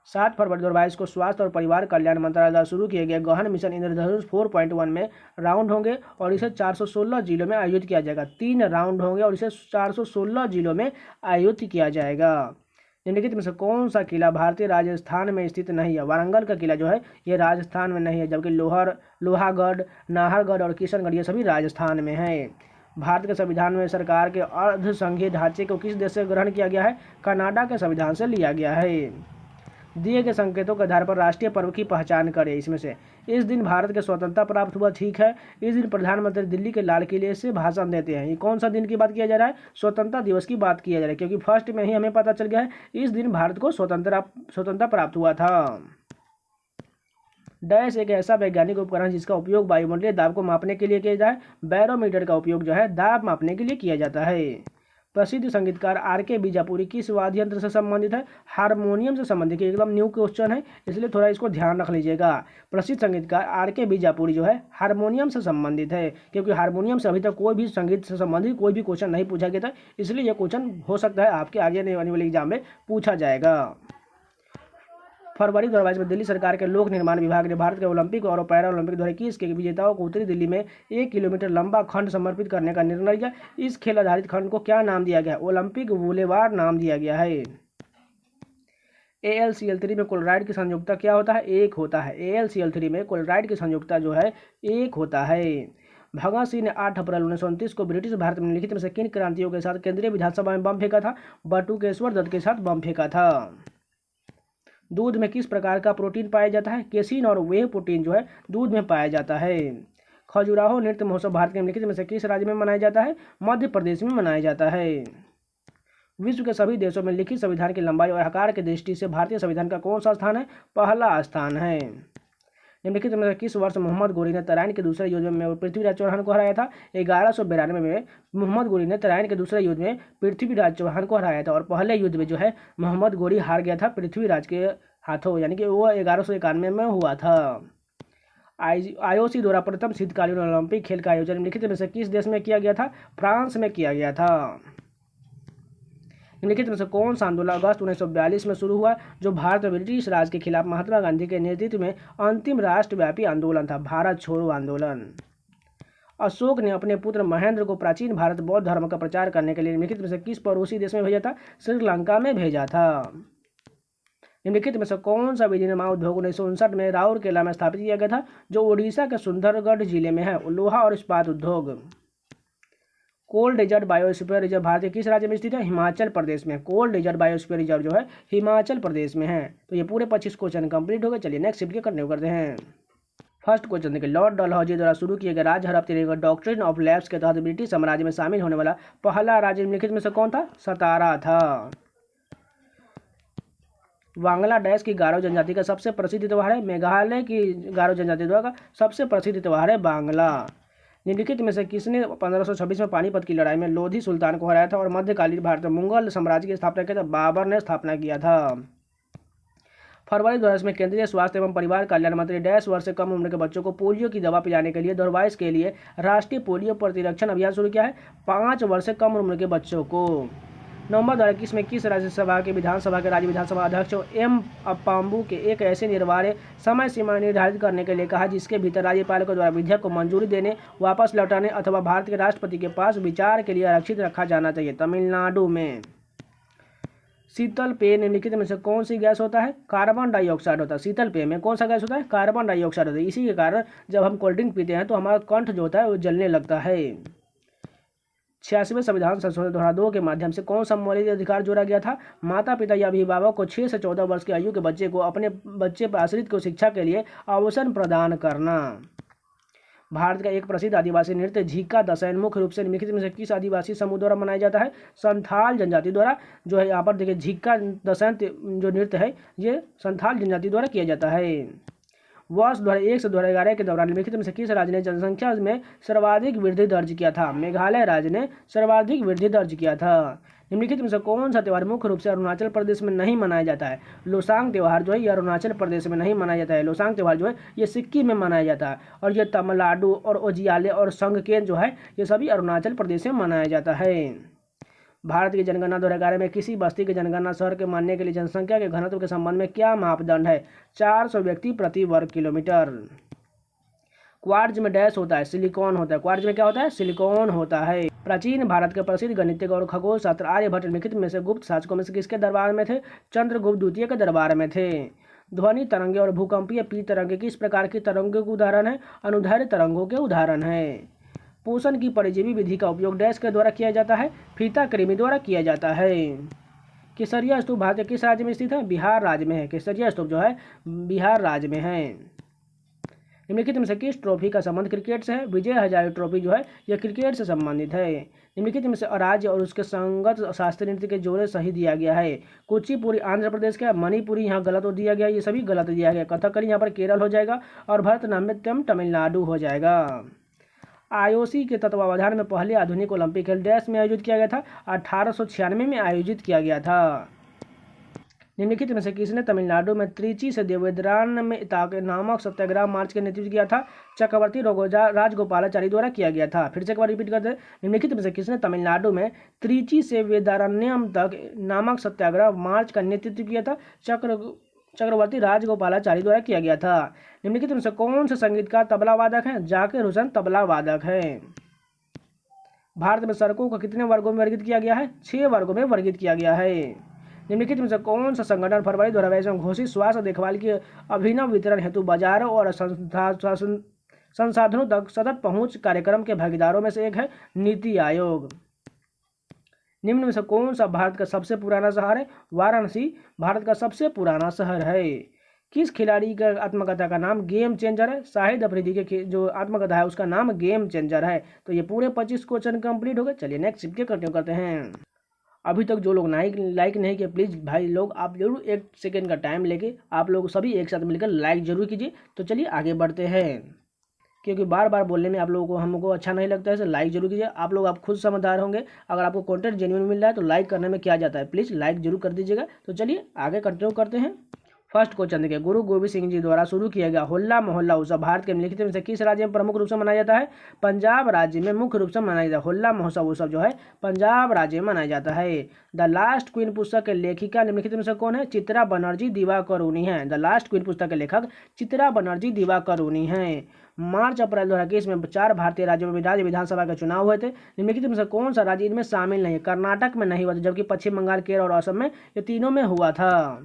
7 फरवरी 2022 को स्वास्थ्य और परिवार कल्याण मंत्रालय द्वारा शुरू किए गए गहन मिशन इंद्रधनुष 4.1 में राउंड होंगे और इसे 416 जिलों में आयोजित किया जाएगा। 3 राउंड होंगे और इसे 416 जिलों में आयोजित किया जाएगा। निम्नलिखित में से कौन सा किला भारतीय राजस्थान में स्थित नहीं है? वारंगल का किला जो है ये राजस्थान में नहीं है, जबकि लोहागढ़, नाहरगढ़ और किशनगढ़ ये सभी राजस्थान में है। भारत के संविधान में सरकार के अर्ध संघीय ढांचे को किस देश से ग्रहण किया गया है? कनाडा के संविधान से लिया गया है। दिए गए संकेतों के आधार पर राष्ट्रीय पर्व की पहचान करें। इसमें से इस दिन भारत के स्वतंत्रता प्राप्त हुआ, ठीक है। इस दिन प्रधानमंत्री दिल्ली के लाल किले से भाषण देते हैं। ये कौन सा दिन की बात किया जा रहा है? स्वतंत्रता दिवस की बात किया जा रहा है, क्योंकि फर्स्ट में ही हमें पता चल गया है इस दिन भारत को स्वतंत्रता प्राप्त हुआ था। डैश एक ऐसा वैज्ञानिक उपकरण जिसका उपयोग वायुमंडलीय दाब को मापने के लिए किया जाए। बैरोमीटर का उपयोग जो है दाब मापने के लिए किया जाता है। प्रसिद्ध संगीतकार आर.के. बीजापुरी किस वाद्य यंत्र से संबंधित है? हारमोनियम से संबंधित। एकदम न्यू क्वेश्चन है, इसलिए थोड़ा इसको ध्यान रख लीजिएगा। प्रसिद्ध संगीतकार आर.के. बीजापुरी जो है हारमोनियम से संबंधित है, क्योंकि हारमोनियम से अभी तक कोई भी संगीत से संबंधित कोई भी क्वेश्चन नहीं पूछा गया था, इसलिए यह क्वेश्चन हो सकता है आपके आगे आने वाले एग्जाम में पूछा जाएगा। फरवरी 2022 में दिल्ली सरकार के लोक निर्माण विभाग ने भारत के ओलंपिक और पैरा ओलंपिक 2021 के विजेताओं को उत्तरी दिल्ली में 1 किलोमीटर लंबा खंड समर्पित करने का निर्णय लिया। इस खेल आधारित खंड को क्या नाम दिया गया? ओलंपिक बुलेवार्ड नाम दिया गया है। AlCl3 में क्लोराइड की संयुक्ता क्या होता है? 1 होता है। AlCl3 में क्लोराइड की संयुक्ता जो है 1 होता है। भगत सिंह ने 8 अप्रैल 1929 को ब्रिटिश भारत में निम्नलिखित में से किन क्रांतियों के साथ केंद्रीय विधानसभा में बम फेंका था? बटुकेश्वर दत्त के साथ बम फेंका था। दूध में किस प्रकार का प्रोटीन पाया जाता है? केसिन और वे प्रोटीन जो है दूध में पाया जाता है। खजुराहो नृत्य महोत्सव भारत के निम्नलिखित में से किस राज्य में मनाया जाता है? मध्य प्रदेश में मनाया जाता है। विश्व के सभी देशों में लिखित संविधान की लंबाई और आकार की दृष्टि से भारतीय संविधान का कौन सा स्थान है? पहला स्थान है। निम्नलिखित में किस वर्ष मोहम्मद गोरी ने तराइन के दूसरे युद्ध में पृथ्वीराज चौहान को हराया था? 1192 में मोहम्मद गोरी ने तराइन के दूसरे युद्ध में पृथ्वीराज चौहान को हराया था और पहले युद्ध में जो है मोहम्मद गोरी हार गया था पृथ्वीराज के हाथों, यानी कि वो 1191 में हुआ था। IOC द्वारा प्रथम शीतकालीन ओलंपिक खेल का आयोजन निम्नलिखित में से किस देश में किया गया था? फ्रांस में किया गया था। निम्नलिखित में से कौन सा आंदोलन अगस्त 1942 में शुरू हुआ जो भारत और ब्रिटिश राज के खिलाफ महात्मा गांधी के नेतृत्व में अंतिम राष्ट्रव्यापी आंदोलन था? भारत छोड़ो आंदोलन। अशोक ने अपने पुत्र महेंद्र को प्राचीन भारत बौद्ध धर्म का प्रचार करने के लिए निम्नलिखित में से किस पड़ोसी देश में भेजा था? श्रीलंका में भेजा था। निम्नलिखित में से कौन सा विनिर्माण उद्योग 1959 में राउरकेला में स्थापित किया गया था जो उड़ीसा के सुंदरगढ़ जिले में है? लोहा और इस्पात उद्योग। कोल डेजर्ट बायोस्फीयर रिजर्व भारत के किस राज्य में स्थित है? हिमाचल प्रदेश में। कोल डेजर्ट बायोस्फीयर रिजर्व जो है हिमाचल प्रदेश में है। तो ये पूरे 25 क्वेश्चन कंप्लीट हो गए। चलिए नेक्स्ट शिफ्ट के कंटिन्यू करते हैं। फर्स्ट क्वेश्चन देखिए, लॉर्ड डलहौजी द्वारा शुरू किए गए राज्य हड़प डॉक्ट्रिन ऑफ लैप्स के तहत ब्रिटिश साम्राज्य में शामिल होने वाला पहला राज्य निम्नलिखित में से कौन था? सतारा था। बांग्लादेश की गारो जनजाति का सबसे प्रसिद्ध त्यौहार है? मेघालय की गारो जनजाति द्वारा सबसे प्रसिद्ध त्यौहार है बांग्ला। निम्नलिखित में से किसने 1526 में पानीपत की लड़ाई में लोधी सुल्तान को हराया था और मध्यकालीन भारत में मुगल साम्राज्य की स्थापना किया था? बाबर ने स्थापना किया था। फरवरी 2010 में केंद्रीय स्वास्थ्य एवं परिवार कल्याण मंत्री डैश वर्ष से कम उम्र के बच्चों को पोलियो की दवा पिलाने के लिए 2022 के लिए राष्ट्रीय पोलियो प्रतिरक्षण अभियान शुरू किया है। 5 वर्ष से कम उम्र के बच्चों को। नवंबर 2021 में किस राज्यसभा के विधानसभा के राज्य विधानसभा अध्यक्ष एम अप्पाम्बू के एक ऐसे निर्बाध समय सीमा निर्धारित करने के लिए कहा जिसके भीतर राज्यपाल के द्वारा विधेयक को मंजूरी देने, वापस लौटाने अथवा भारत के राष्ट्रपति के पास विचार के लिए आरक्षित रखा जाना चाहिए? तमिलनाडु में। शीतल पेय निम्नलिखित में से कौन सी गैस होता है? कार्बन डाइऑक्साइड होता है। शीतल पेय में कौन सा गैस होता है? कार्बन डाइऑक्साइड होता है। इसी के कारण जब हम कोल्ड ड्रिंक पीते हैं तो हमारा कंठ जो होता है वो जलने लगता है। 86वें संविधान संशोधन 2002 के माध्यम से कौन सा मौलिक अधिकार जोड़ा गया था? माता पिता या अभिभावक को 6 से 14 वर्ष की आयु के बच्चे को अपने बच्चे पर आश्रित को शिक्षा के लिए अवसर प्रदान करना। भारत का एक प्रसिद्ध आदिवासी नृत्य झीका दशैन मुख्य रूप से निम्नलिखित में से किस आदिवासी समूह द्वारा मनाया जाता है? संथाल जनजाति द्वारा। जो है यहाँ पर देखिए झीका दशैन जो नृत्य है ये संथाल जनजाति द्वारा किया जाता है। वर्ष 2001 से 2011 के दौरान निम्नलिखित में से किस राज्य ने जनसंख्या में सर्वाधिक वृद्धि दर्ज किया था? मेघालय राज्य ने सर्वाधिक वृद्धि दर्ज किया था। निम्नलिखित में से कौन सा त्यौहार मुख्य रूप से अरुणाचल प्रदेश में नहीं मनाया जाता है? लोसांग त्यौहार जो है ये अरुणाचल प्रदेश में नहीं मनाया जाता है। लोसांग त्यौहार जो है ये सिक्किम में मनाया जाता है और ये तमिलनाडु और ओजियाले और संगकेन जो है ये सभी अरुणाचल प्रदेश में मनाया जाता है। भारत की जनगणना 2011 में किसी बस्ती की जनगणना शहर के मानने के लिए जनसंख्या के घनत्व के संबंध में क्या मापदंड है? 400 व्यक्ति प्रति वर्ग किलोमीटर। क्वार्ट्ज में डैश होता है, सिलिकॉन होता है। क्वार्ट्ज में क्या होता है? सिलिकॉन होता है। प्राचीन भारत के प्रसिद्ध गणितज्ञ और खगोल शास्त्र आर्यभट्ट निम्नलिखित में से गुप्त शासकों में से किसके दरबार में थे? चंद्रगुप्त द्वितीय के दरबार में थे। ध्वनि तरंगे और भूकंपीय पी तरंगे किस प्रकार की तरंगों के उदाहरण है? अनुदैर्ध्य तरंगों के उदाहरण है। पोषण की परिजीवी विधि का उपयोग डैश के द्वारा किया जाता है? फीता कृमि द्वारा किया जाता है। केसरिया स्तूप भारत के किस राज्य में स्थित है? बिहार राज्य में है। केसरिया स्तूप जो है बिहार राज्य में है। निम्नलिखित में से किस ट्रॉफी का संबंध क्रिकेट से है? विजय हजारे ट्रॉफी जो है यह क्रिकेट से संबंधित है। निम्नलिखित में से अराज्य और उसके संगत शास्त्रीय नृत्य के जोड़े सही दिया गया है? कुचिपुड़ी आंध्र प्रदेश का, मणिपुरी यहाँ गलत हो दिया गया, ये सभी गलत दिया गया। कथकली यहाँ पर केरल हो जाएगा और भरतनाट्यम तमिलनाडु हो जाएगा। आईओसी के तत्वावधान में पहले आधुनिक ओलंपिक खेल डैश में आयोजित किया गया था? 1896 में आयोजित किया गया था। निम्नलिखित में से किसने तमिलनाडु में त्रिची से देवद्रान में नामक सत्याग्रह मार्च का नेतृत्व किया था? चक्रवर्ती राजगोपालाचारी द्वारा किया गया था। फिर से एक बार रिपीट करते हैं। निम्नलिखित में से किसने तमिलनाडु में त्रिची से वेदारण्यम तक नामक सत्याग्रह मार्च का नेतृत्व किया था? चक्रवर्ती राजगोपालाचारी द्वारा किया गया था। निम्नलिखित में से कौन से संगीतकार तबला वादक हैं? जाकिर हुसैन तबला वादक हैं। भारत में सड़कों को कितने वर्गों में वर्गीकृत किया गया है? 6 वर्गों में वर्गीकृत किया गया है। निम्नलिखित में से कौन सा संगठन फरवरी 2022 में घोषित स्वास्थ्य देखभाल की अभिनव वितरण हेतु बाजारों और संसाधनों तक सतत पहुंच कार्यक्रम के भागीदारों में से एक है? नीति आयोग। निम्न में से कौन सा भारत का सबसे पुराना शहर है? वाराणसी भारत का सबसे पुराना शहर है। किस खिलाड़ी का आत्मकथा का नाम गेम चेंजर है? शाहिद अफरीदी के जो आत्मकथा है उसका नाम गेम चेंजर है। तो ये पूरे 25 क्वेश्चन कंप्लीट हो गए। चलिए नेक्स्ट शिफ्ट के कंटिन्यू करते हैं। अभी तक जो लोग लाइक नहीं किए प्लीज़ भाई लोग आप जरूर 1 सेकेंड का टाइम लेके आप लोग सभी एक साथ मिलकर लाइक जरूर कीजिए। तो चलिए आगे बढ़ते हैं, क्योंकि बार बार बोलने में आप लोगों को हमको अच्छा नहीं लगता है। तो लाइक जरूर कीजिए। आप खुद समझदार होंगे। अगर आपको कंटेंट जेन्युइन मिल रहा है तो लाइक करने में क्या जाता है, प्लीज़ लाइक जरूर कर दीजिएगा। तो चलिए आगे कंटिन्यू करते हैं। फर्स्ट क्वेश्चन देखिए, गुरु गोविंद सिंह जी द्वारा शुरू किया गया होला मोहल्ला उत्सव भारत के निम्नलिखित में से किस राज्य में प्रमुख रूप से मनाया जाता है? पंजाब राज्य में मुख्य रूप से मनाया जाता है। होला महोत्सव उत्सव जो है पंजाब राज्य में मनाया जाता है। द लास्ट क्वीन पुस्तक के लेखिका निम्नलिखित में से कौन है? चित्रा बनर्जी दिवाकरुणी है। द लास्ट क्वीन पुस्तक के लेखक चित्रा बनर्जी दिवाकरुणी है। मार्च अप्रैल 2021 में 4 भारतीय राज्यों में राज्य विधानसभा के चुनाव हुए थे। निम्नलिखित में से कौन सा राज्य इनमें शामिल नहीं है? कर्नाटक में नहीं हुआ था, जबकि पश्चिम बंगाल, केरल और असम में ये तीनों में हुआ था।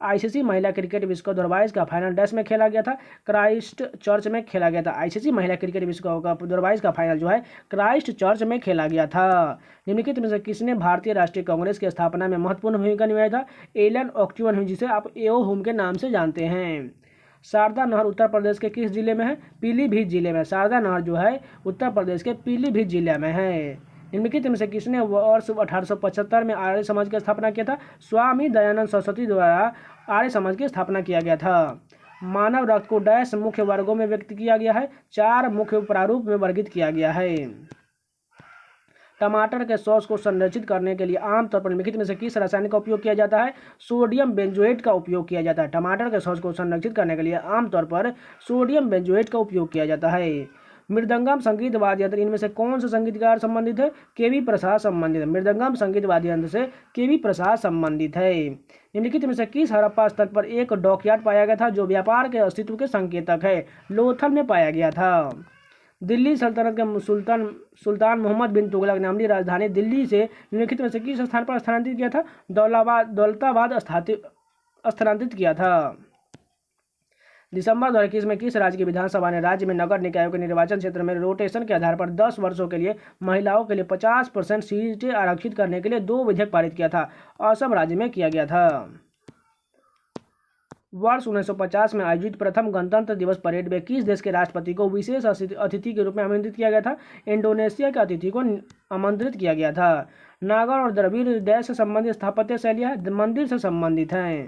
आईसीसी महिला क्रिकेट विश्व कप 2022 का फाइनल डैश में खेला गया था? क्राइस्ट चर्च में खेला गया था। आईसीसी महिला क्रिकेट विश्व कप 2022 का फाइनल जो है क्राइस्ट चर्च में खेला गया था। निम्नलिखित में से किसने भारतीय राष्ट्रीय कांग्रेस की स्थापना में महत्वपूर्ण भूमिका निभाई था? एलन ऑक्टिवन, जिसे आप एओ हुम के नाम से जानते हैं। शारदा नहर उत्तर प्रदेश के किस जिले में है? पीलीभीत जिले में। शारदा नहर जो है उत्तर प्रदेश के पीलीभीत जिले में है। निम्नलिखित में से किसने वर्ष 1875 में आर्य समाज की स्थापना किया था? स्वामी दयानंद सरस्वती द्वारा आर्य समाज की स्थापना किया गया था। मानव रक्त को डैश मुख्य वर्गों में व्यक्त किया गया है? 4 मुख्य प्रारूप में वर्गीकृत किया गया है। टमाटर के सॉस को संरक्षित करने के लिए आमतौर पर निम्नलिखित में से किस रसायन का उपयोग किया जाता है? सोडियम बेंजोएट का उपयोग किया जाता है। टमाटर के सॉस को संरक्षित करने के लिए आमतौर पर सोडियम बेंजोएट का उपयोग किया जाता है। मृदंगम संगीत वाद्य यंत्र इनमें से कौन सा संगीतकार संबंधित है? केवी प्रसाद संबंधित है। मृदंगम संगीत वाद्य यंत्र से केवी प्रसाद संबंधित है। निम्नलिखित में से किस हड़प्पा स्थल पर एक डॉकयार्ड पाया गया था जो व्यापार के अस्तित्व के संकेतक है? लोथल में पाया गया था। दिल्ली सल्तनत के सुल्तान मोहम्मद बिन तुगलक ने अपनी राजधानी दिल्ली से निम्नलिखित में से किस स्थान पर स्थानांतरित किया था? दौलताबाद स्थानांतरित किया था। दिसंबर 2021 में किस राज्य की विधानसभा ने राज्य में नगर निकायों के निर्वाचन क्षेत्र में रोटेशन के आधार पर 10 वर्षों के लिए महिलाओं के लिए 50% सीटें आरक्षित करने के लिए 2 विधेयक पारित किया था? असम राज्य में किया गया था। वर्ष 1950 में आयोजित प्रथम गणतंत्र दिवस परेड में किस देश के राष्ट्रपति को विशेष अतिथि के रूप में आमंत्रित किया गया था? इंडोनेशिया के अतिथि को आमंत्रित किया गया था। नागर और द्रविड़ देश से संबंधित स्थापत्य शैलियाँ मंदिर से संबंधित हैं।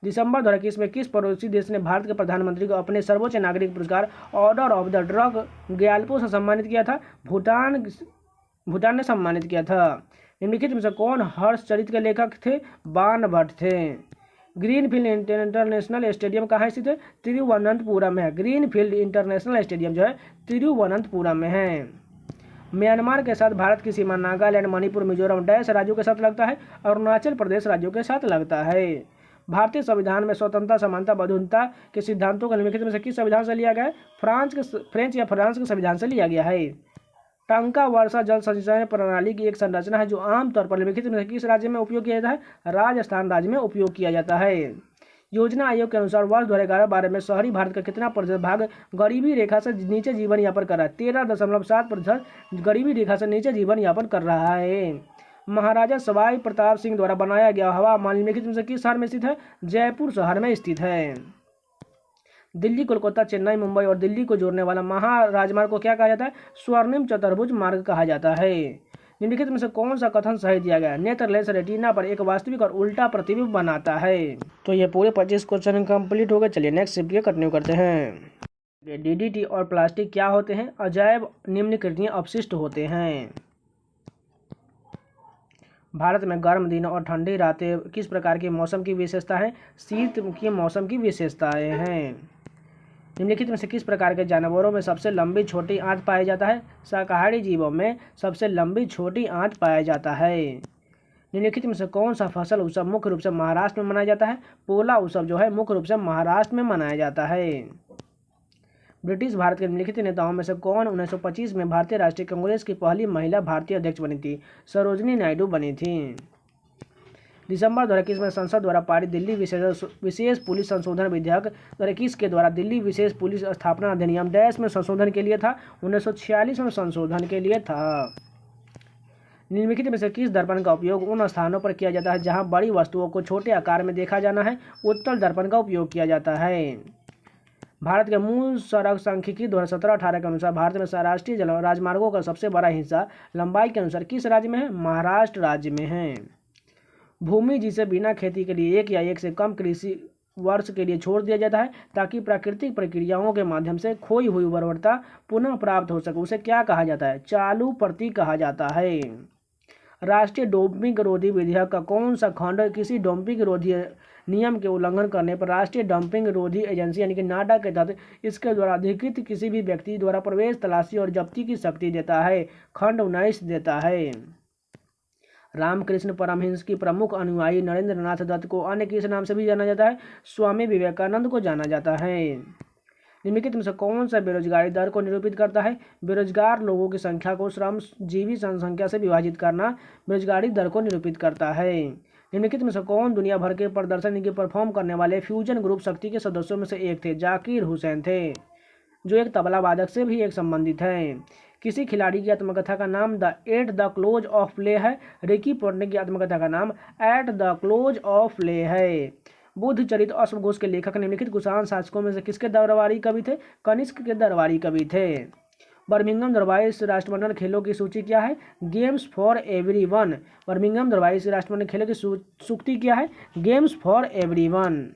दिसंबर 2021 में किस पड़ोसी देश ने भारत के प्रधानमंत्री को अपने सर्वोच्च नागरिक पुरस्कार order of the drug Gyalpo से सम्मानित किया था? भूटान ने सम्मानित किया था। निम्नलिखित में से कौन हर्ष चरित्र के लेखक थे? बाण भट्ट थे। ग्रीनफील्ड इंटरनेशनल स्टेडियम कहाँ स्थित है? तिरुवनंतपुरम में है। ग्रीनफील्ड इंटरनेशनल स्टेडियम जो है तिरुवनंतपुरम में है। म्यांमार के साथ भारत की सीमा नागालैंड, मणिपुर, मिजोरम डैश राज्यों के साथ लगता है? अरुणाचल प्रदेश राज्यों के साथ लगता है। भारतीय संविधान में स्वतंत्रता, समानता, बंधुता के सिद्धांतों को निम्नलिखित में से किस संविधान से लिया गया है? फ्रेंच या फ्रांस के संविधान से लिया गया है। टंका वर्षा जल संचयन प्रणाली की एक संरचना है जो आमतौर पर निम्नलिखित में से किस राज्य में उपयोग किया जाता है? राजस्थान राज्य में उपयोग किया जाता है। योजना आयोग के अनुसार वर्ष 2011-12 में शहरी भारत का कितना प्रतिशत भाग गरीबी रेखा से नीचे जीवन यापन कर रहा है? 13.7% गरीबी रेखा से नीचे जीवन यापन कर रहा है। महाराजा सवाई प्रताप सिंह द्वारा बनाया गया हवा महल निम्नलिखित में से किस शहर में स्थित है? जयपुर शहर में स्थित है। दिल्ली, कोलकाता, चेन्नई, मुंबई और दिल्ली को जोड़ने वाला महाराजमार्ग को क्या कहा जाता है? स्वर्णिम चतुर्भुज मार्ग कहा जाता है। निम्नलिखित में से कौन सा कथन सही दिया गया? नेदरलैंड्स रेटिना पर एक वास्तविक और उल्टा प्रतिबिंब बनाता है। तो ये पूरे 25 क्वेश्चन कंप्लीट हो गए। चलिए नेक्स्ट शिफ्ट कंटिन्यू करते हैं। डीडीटी और प्लास्टिक क्या होते हैं? अजैव निम्नलिखित अपशिष्ट होते हैं। भारत में गर्म दिन और ठंडी रातें किस प्रकार के मौसम की विशेषता है? शीत के मौसम की विशेषताएं हैं। निम्नलिखित में से किस प्रकार के जानवरों में सबसे लंबी छोटी आंत पाया जाता है? शाकाहारी जीवों में सबसे लंबी छोटी आंत पाया जाता है। निम्नलिखित में से कौन सा फसल उत्सव मुख्य रूप से महाराष्ट्र में मनाया जाता है? पोला उत्सव जो है मुख्य रूप से महाराष्ट्र में मनाया जाता है। ब्रिटिश भारत के निम्नलिखित नेताओं में से कौन 1925 में भारतीय राष्ट्रीय कांग्रेस की पहली महिला भारतीय अध्यक्ष बनी थी? सरोजिनी नायडू बनी थी। दिसंबर 2021 में संसद द्वारा पारित दिल्ली विशेष पुलिस संशोधन विधेयक 2021 के द्वारा दिल्ली विशेष पुलिस स्थापना अधिनियम डैश में संशोधन के लिए था? 1946 में संशोधन के लिए था। निम्नलिखित में से किस दर्पण का उपयोग उन स्थानों पर किया जाता है जहां बड़ी वस्तुओं को छोटे आकार में देखा जाना है? उत्तल दर्पण का उपयोग किया जाता है। भारत के मूल सड़क सांख्यिकी 2017-18 के अनुसार भारत में राष्ट्रीय राजमार्गों का सबसे बड़ा हिस्सा लंबाई के अनुसार किस राज्य में है? महाराष्ट्र राज्य में है। भूमि जिसे बिना खेती के लिए एक या एक से कम कृषि वर्ष के लिए छोड़ दिया जाता है ताकि प्राकृतिक प्रक्रियाओं के माध्यम से खोई हुई उर्वरता पुनः प्राप्त हो सके, उसे क्या कहा जाता है? चालू प्रति कहा जाता है। राष्ट्रीय डोपिंग रोधी विधेयक का कौन सा खंड किसी डोपिंग रोधी नियम के उल्लंघन करने पर राष्ट्रीय डंपिंग रोधी एजेंसी यानी कि नाडा के तहत इसके द्वारा अधिकृत किसी भी व्यक्ति द्वारा प्रवेश, तलाशी और जब्ती की शक्ति देता है? खंड 19 देता है। रामकृष्ण परमहंस की प्रमुख अनुयायी नरेंद्र नाथ दत्त को अन्य किस नाम से भी जाना जाता है? स्वामी विवेकानंद को जाना जाता है। निम्नलिखित में से कौन सा बेरोजगारी दर को निरूपित करता है? बेरोजगार लोगों की संख्या को श्रमजीवी जनसंख्या से विभाजित करना बेरोजगारी दर को निरूपित करता है। निम्नलिखित में से कौन दुनिया भर के प्रदर्शन की परफॉर्म करने वाले फ्यूजन ग्रुप शक्ति के सदस्यों में से एक थे? जाकिर हुसैन थे, जो एक तबला वादक से भी एक संबंधित है। किसी खिलाड़ी की आत्मकथा का नाम at the close of play है? रिकी पोंटिंग की आत्मकथा का नाम at the close of play है। बुद्ध चरित्र अश्वघोष के लेखक निम्नलिखित कुषाण शासकों में से किसके दरबारी कवि थे? कनिष्क के दरबारी कवि थे। बर्मिंघम दरबारी राष्ट्रमंडल खेलों की सूची क्या है? Games for everyone. बर्मिंघम दरबारी राष्ट्रमंडल खेलों की सूची क्या है? Games for everyone.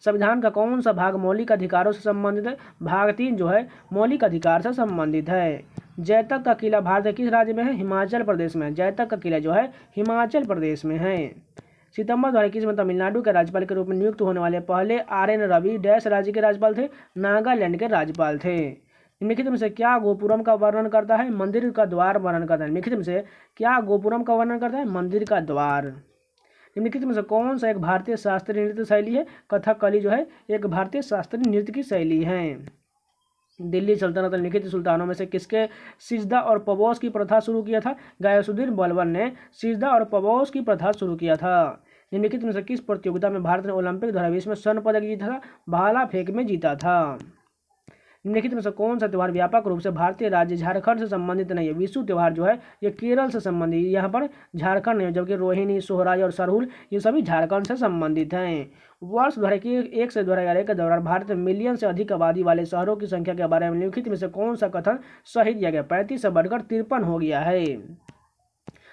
संविधान का कौन सा भाग मौलिक अधिकारों से संबंधित है? भाग 3 जो है मौलिक अधिकार से संबंधित है। जैतक का किला भारत के किस राज्य में है? हिमाचल प्रदेश में। जैतक का किला जो है हिमाचल प्रदेश में है। सितंबर 2021 में तमिलनाडु के राज्यपाल के रूप में नियुक्त होने वाले पहले RN रवि डैश राज्य के राज्यपाल थे? नागालैंड के राज्यपाल थे। निम्नलिखित में से क्या गोपुरम का वर्णन करता है? मंदिर का द्वार वर्णन करता है। निम्नलिखित में से क्या गोपुरम का वर्णन करता है? मंदिर का द्वार। निम्नलिखित में से कौन सा एक भारतीय शास्त्रीय नृत्य शैली है? कथकली जो है एक भारतीय शास्त्रीय नृत्य की शैली है। दिल्ली सल्तनत निम्नलिखित सुल्तानों में से किसके सिजदा और पबोस की प्रथा शुरू किया था? गयासुद्दीन बलबन ने सिजदा और पबोस की प्रथा शुरू किया था। निम्नलिखित में से किस प्रतियोगिता में भारत ने ओलंपिक 2020 में स्वर्ण पदक जीता था? भाला फेंक में जीता था। निम्नलिखित में से कौन सा त्यौहार व्यापक रूप से भारतीय राज्य झारखंड से संबंधित नहीं है? विशु त्यौहार जो है ये केरल से संबंधित, यहाँ पर झारखंड नहीं है, जबकि रोहिणी, सोहराय और सरहुल ये सभी झारखंड से संबंधित हैं। वर्ष 2001 से 2011 के दौरान भारत में मिलियन से अधिक आबादी वाले शहरों की संख्या के बारे में निम्नलिखित में से कौन सा कथन सही दिया गया? 35 से बढ़कर 53 हो गया है।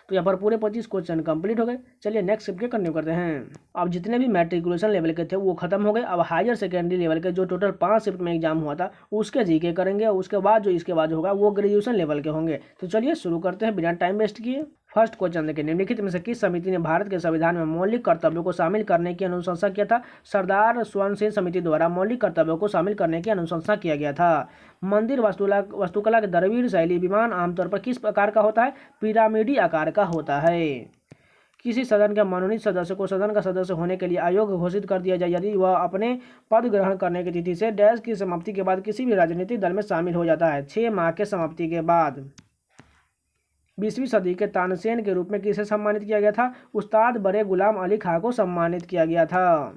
तो यहाँ पर पूरे 25 क्वेश्चन कंप्लीट हो गए। चलिए नेक्स्ट शिफ्ट के कंटिन्यू करते हैं। अब जितने भी मैट्रिकुलेशन लेवल के थे वो खत्म हो गए। अब हायर सेकेंडरी लेवल के जो टोटल 5 शिफ्ट में एग्जाम हुआ था उसके जीके करेंगे, और उसके बाद जो इसके बाद होगा वो ग्रेजुएशन लेवल के होंगे। तो चलिए शुरू करते हैं बिना टाइम वेस्ट किए। फर्स्ट क्वेश्चन देखिए, निम्नलिखित में से किस समिति ने भारत के संविधान में मौलिक कर्तव्यों को शामिल करने की अनुशंसा किया था? सरदार स्वर्ण सिंह समिति द्वारा मौलिक कर्तव्यों को शामिल करने की अनुशंसा किया गया था। मंदिर वास्तुकला की द्रविड़ शैली विमान आमतौर पर किस प्रकार का होता है? पिरामिडी आकार का होता है। किसी सदन के मनोनीत सदस्य को सदन का सदस्य होने के लिए अयोग्य घोषित कर दिया जाए यदि वह अपने पद ग्रहण करने की तिथि से डैश की समाप्ति के बाद किसी भी राजनीतिक दल में शामिल हो जाता है। 6 माह के समाप्ति के बाद। 20वीं सदी के तानसेन के रूप में किसे सम्मानित किया गया था? उस्ताद बड़े गुलाम अली खां को सम्मानित किया गया था।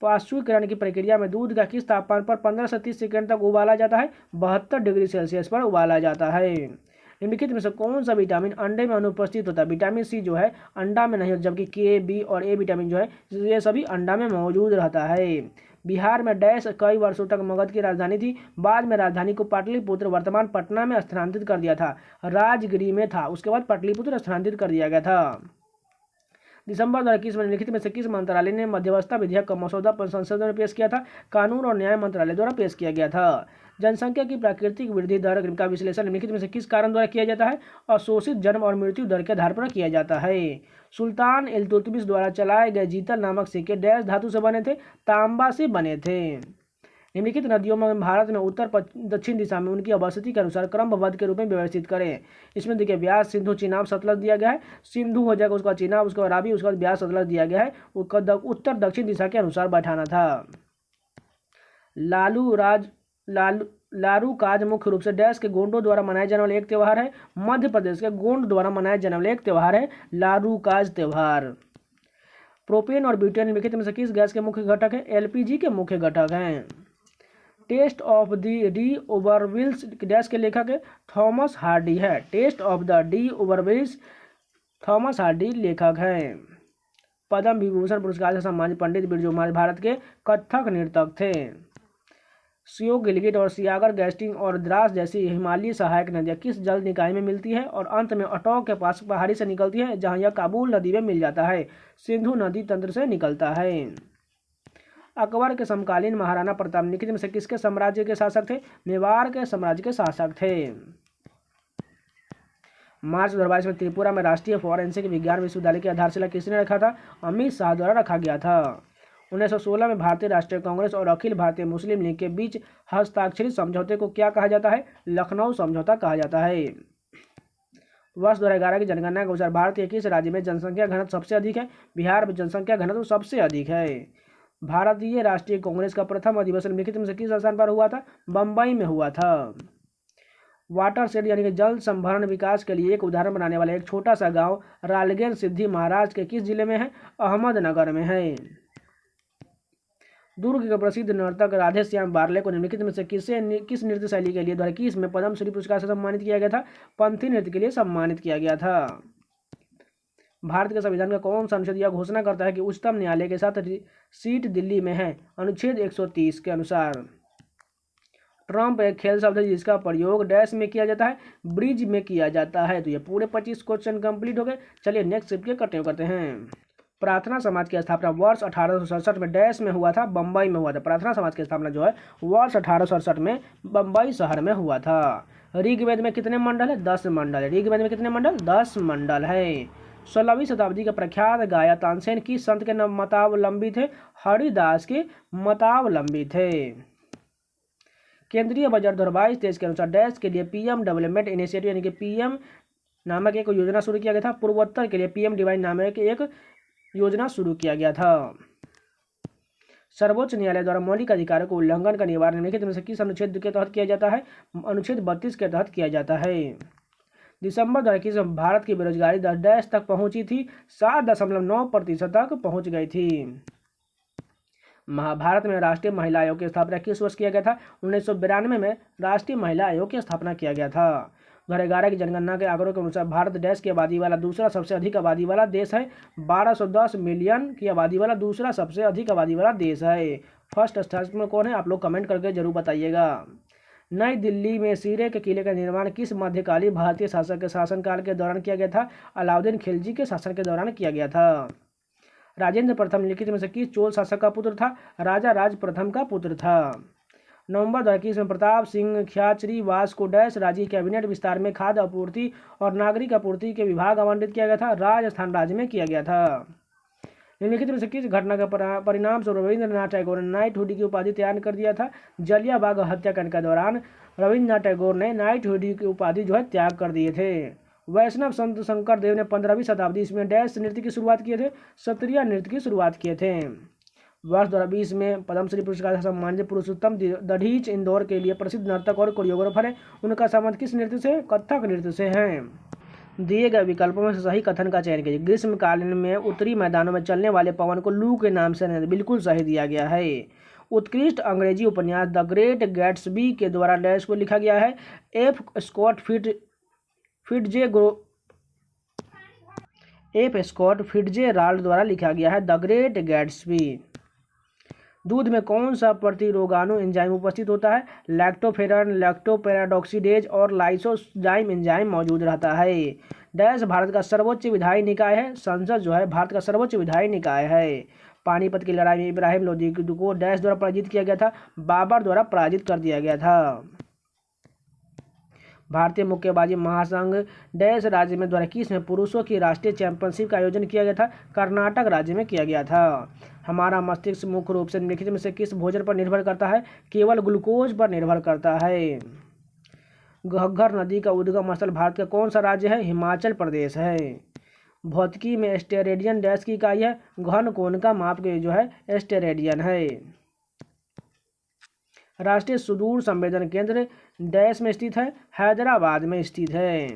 पाश्चुरीकरण की प्रक्रिया में दूध का किस तापमान पर 15 से 30 सेकंड तक उबाला जाता है? 72 डिग्री सेल्सियस पर उबाला जाता है। निम्नलिखित में से कौन सा विटामिन अंडे में अनुपस्थित होता है? विटामिन सी जो है अंडा में नहीं होता, जबकि के, बी और ए विटामिन जो है ये सभी अंडा में मौजूद रहता है। बिहार में डैश कई वर्षों तक मगध की राजधानी थी, बाद में राजधानी को पाटलिपुत्र वर्तमान पटना में स्थानांतरित कर दिया था। राजगिरी में था, उसके बाद पाटलिपुत्र स्थानांतरित कर दिया गया था। दिसंबर 2021 में निम्नलिखित में से किस मंत्रालय ने मध्यवस्था विधेयक का मसौदा संसद में पेश किया था? कानून और न्याय मंत्रालय द्वारा पेश किया गया था। जनसंख्या की प्राकृतिक वृद्धि दर का विश्लेषण निम्नलिखित में से किस कारण द्वारा किया जाता है? अशोषित जन्म और मृत्यु दर के आधार पर किया जाता है। सुल्तान इल्तुतमिश द्वारा चलाए गए जीतल नामक सिक्के डैश धातु से बने थे? तांबा से बने थे। निम्नलिखित नदियों में भारत में उत्तर दक्षिण दिशा में उनकी अवस्थिति के अनुसार क्रमबद्ध के रूप में व्यवस्थित करें। इसमें देखिए व्यास, सिंधु, चिनाब, सतलज दिया गया है। सिंधु हो जाएगा, उसका चिनाब, उसके बाद रावी, उसके बाद व्यास, सतलज दिया गया है। उसका उत्तर दक्षिण दिशा के अनुसार बैठाना था। लारूकाज मुख्य रूप से डैश के गोंडों द्वारा मनाए जाने वाला एक त्यौहार है। मध्य प्रदेश के गोंड द्वारा मनाए जाने वाला एक त्यौहार है लारूकाज त्यौहार। प्रोपेन और ब्यूटेन निम्नलिखित में से किस गैस के मुख्य घटक है? एलपीजी के मुख्य घटक हैं। Tess of the D'Urbervilles dash के लेखक है? थॉमस हार्डी है। Tess of the D'Urbervilles Thomas Hardy लेखक हैं। पद्म विभूषण पुरस्कार से सम्मानित पंडित बिरजू महाराज भारत के कथक नर्तक थे। सियो, गिलगिट और सियागर, गैस्टिंग और द्रास जैसी हिमालयी सहायक नदियाँ किस जल निकाय में मिलती है और अंत में अटोक के पास पहाड़ी से निकलती है जहाँ यह काबुल नदी में मिल जाता है? सिंधु नदी तंत्र से निकलता है। अकबर के समकालीन महाराणा प्रताप निम्नलिखित में से किसके साम्राज्य के शासक थे? मेवाड़ के साम्राज्य के शासक थे। मार्च 2022 में त्रिपुरा में राष्ट्रीय फॉरेंसिक विज्ञान विश्वविद्यालय की आधारशिला किसने रखा था? अमित शाह द्वारा रखा गया था। 1916 में भारतीय राष्ट्रीय कांग्रेस और अखिल भारतीय मुस्लिम लीग के बीच हस्ताक्षरित समझौते को क्या कहा जाता है? लखनऊ समझौता कहा जाता है। वर्ष 2011 की जनगणना के अनुसार भारत के किस राज्य में जनसंख्या घनत्व सबसे अधिक है? बिहार में जनसंख्या घनत्व सबसे अधिक है। भारतीय राष्ट्रीय कांग्रेस का प्रथम अधिवेशन निम्नलिखित में से किस स्थान पर हुआ था? बम्बई में हुआ था। वाटर शेड यानी कि जल संभरण विकास के लिए एक उदाहरण बनाने वाला एक छोटा सा गांव रालगेर सिद्धि महाराष्ट्र के किस जिले में है? अहमदनगर में है। दुर्ग के प्रसिद्ध नर्तक राधेश्याम बार्ले को निम्नलिखित में से किस नृत्य शैली के लिए 2021 में पद्मश्री पुरस्कार से सम्मानित किया गया था? पंथी नृत्य के लिए सम्मानित किया गया था। भारत के संविधान का कौन सा अनुच्छेद यह घोषणा करता है कि उच्चतम न्यायालय के साथ सीट दिल्ली में है? अनुच्छेद 130 के अनुसार। ट्रम्प एक खेल शब्द है जिसका प्रयोग डैश में किया जाता है? ब्रिज में किया जाता है। तो ये पूरे 25 क्वेश्चन कंप्लीट हो गए। चलिए नेक्स्ट शिफ्ट के कंटिन्यू करते हैं। प्रार्थना समाज की स्थापना वर्ष 1867 में डैश में हुआ था? बम्बई में हुआ था। प्रार्थना समाज की स्थापना जो है वर्ष 1867 में बम्बई शहर में हुआ था। ऋग्वेद में कितने मंडल है? 10 मंडल है। ऋग्वेद में कितने मंडल? 10 मंडल है। 16वीं शताब्दी के प्रख्यात गायक तानसेन किस संत के मतावलंबी थे? हरिदास के मतावलंबी थे। केंद्रीय बजट 2022-23 के अनुसार डैश के लिए पीएम डेवलपमेंट इनिशिएटिव यानी कि पीएम नामक एक योजना शुरू किया गया था। पूर्वोत्तर के लिए पीएम डिवाइन नामक एक योजना शुरू किया गया था। सर्वोच्च न्यायालय द्वारा मौलिक अधिकारों को उल्लंघन का निवारण निम्नलिखित में से किस अनुच्छेद के तहत किया जाता है? अनुच्छेद 32 के तहत किया जाता है। दिसंबर 2021 में भारत की बेरोजगारी दर डैश तक पहुंची थी? 7.9% तक पहुंच गई थी। महाभारत में राष्ट्रीय महिला आयोग की स्थापना किस वर्ष किया गया था? 1992 में राष्ट्रीय महिला आयोग की स्थापना किया गया था। 2011 की जनगणना के आंकड़ों के अनुसार भारत देश की आबादी वाला दूसरा सबसे अधिक आबादी वाला देश है। 1210 मिलियन की आबादी वाला दूसरा सबसे अधिक आबादी वाला देश है। फर्स्ट स्थान में कौन है? आप लोग कमेंट करके जरूर बताइएगा। नई दिल्ली में शीरे के किले का निर्माण किस मध्यकालीन भारतीय शासक के शासनकाल के दौरान किया गया था? अलाउद्दीन खिलजी के शासन के दौरान किया गया था। राजेंद्र प्रथम निम्नलिखित में से किस चोल शासक का पुत्र था? राजा राज प्रथम का पुत्र था। नवंबर 2021 में प्रताप सिंह ख्याचरी वास को डैश राज्य कैबिनेट विस्तार में खाद्य आपूर्ति और नागरिक आपूर्ति के विभाग आवंटित किया गया था? राजस्थान राज्य में किया गया था। निम्नलिखित में से किस घटना का परिणाम स्वरूप रविंद्रनाथ टैगोर ने नाइटहुड की उपाधि तैयार कर दिया था? जलियांवाला बाग हत्याकांड के दौरान रविंद्रनाथ टैगोर ने नाइटहुड की उपाधि त्याग कर दिए थे। वैष्णव संत शंकर देव ने 15वीं शताब्दी में डैश नृत्य की शुरुआत किए थे? क्षत्रिय नृत्य की शुरुआत किए थे। वर्ष 2020 में पद्मश्री पुरस्कार से सम्मानित पुरुषोत्तम दधीच इंदौर के लिए प्रसिद्ध नर्तक और कोरियोग्राफर है। उनका संबंध किस नृत्य से? कथक नृत्य से है। दिए गए विकल्पों में से सही कथन का चयन कीजिए। ग्रीष्मकालीन में उत्तरी मैदानों में चलने वाले पवन को लू के नाम से बिल्कुल सही दिया गया है। उत्कृष्ट अंग्रेजी उपन्यास द ग्रेट गैट्सबी के द्वारा डैश को लिखा गया है? एफ स्कॉट फिट्जेराल्ड द्वारा लिखा गया है द ग्रेट गैट्सबी। दूध में कौन सा प्रतिरोगाणु एंजाइम उपस्थित होता है? लैक्टोफेरन, लैक्टोपेराडॉक्सीडेज और लाइसोजाइम एंजाइम मौजूद रहता है। डैश भारत का सर्वोच्च विधायी निकाय है? संसद भारत का सर्वोच्च विधायी निकाय है। पानीपत की लड़ाई में इब्राहिम लोदी को डैश द्वारा पराजित किया गया था? बाबर द्वारा पराजित कर दिया गया था। भारतीय मुक्केबाजी महासंघ डैश राज्य में द्वारा किस में पुरुषों की राष्ट्रीय चैंपियनशिप का आयोजन किया गया था? कर्नाटक राज्य में किया गया था। हमारा मस्तिष्क मुख्य रूप से निम्नलिखित में से किस भोजन पर निर्भर करता है? केवल ग्लूकोज पर निर्भर करता है। घग्गर नदी का उद्गम स्थल भारत का कौन सा राज्य है? हिमाचल प्रदेश है। भौतिकी में स्टेरेडियन डैश की इकाई है? घन कोण का माप के स्टेरेडियन है। राष्ट्रीय सुदूर संवेदन केंद्र डैश में स्थित है? हैदराबाद में स्थित है।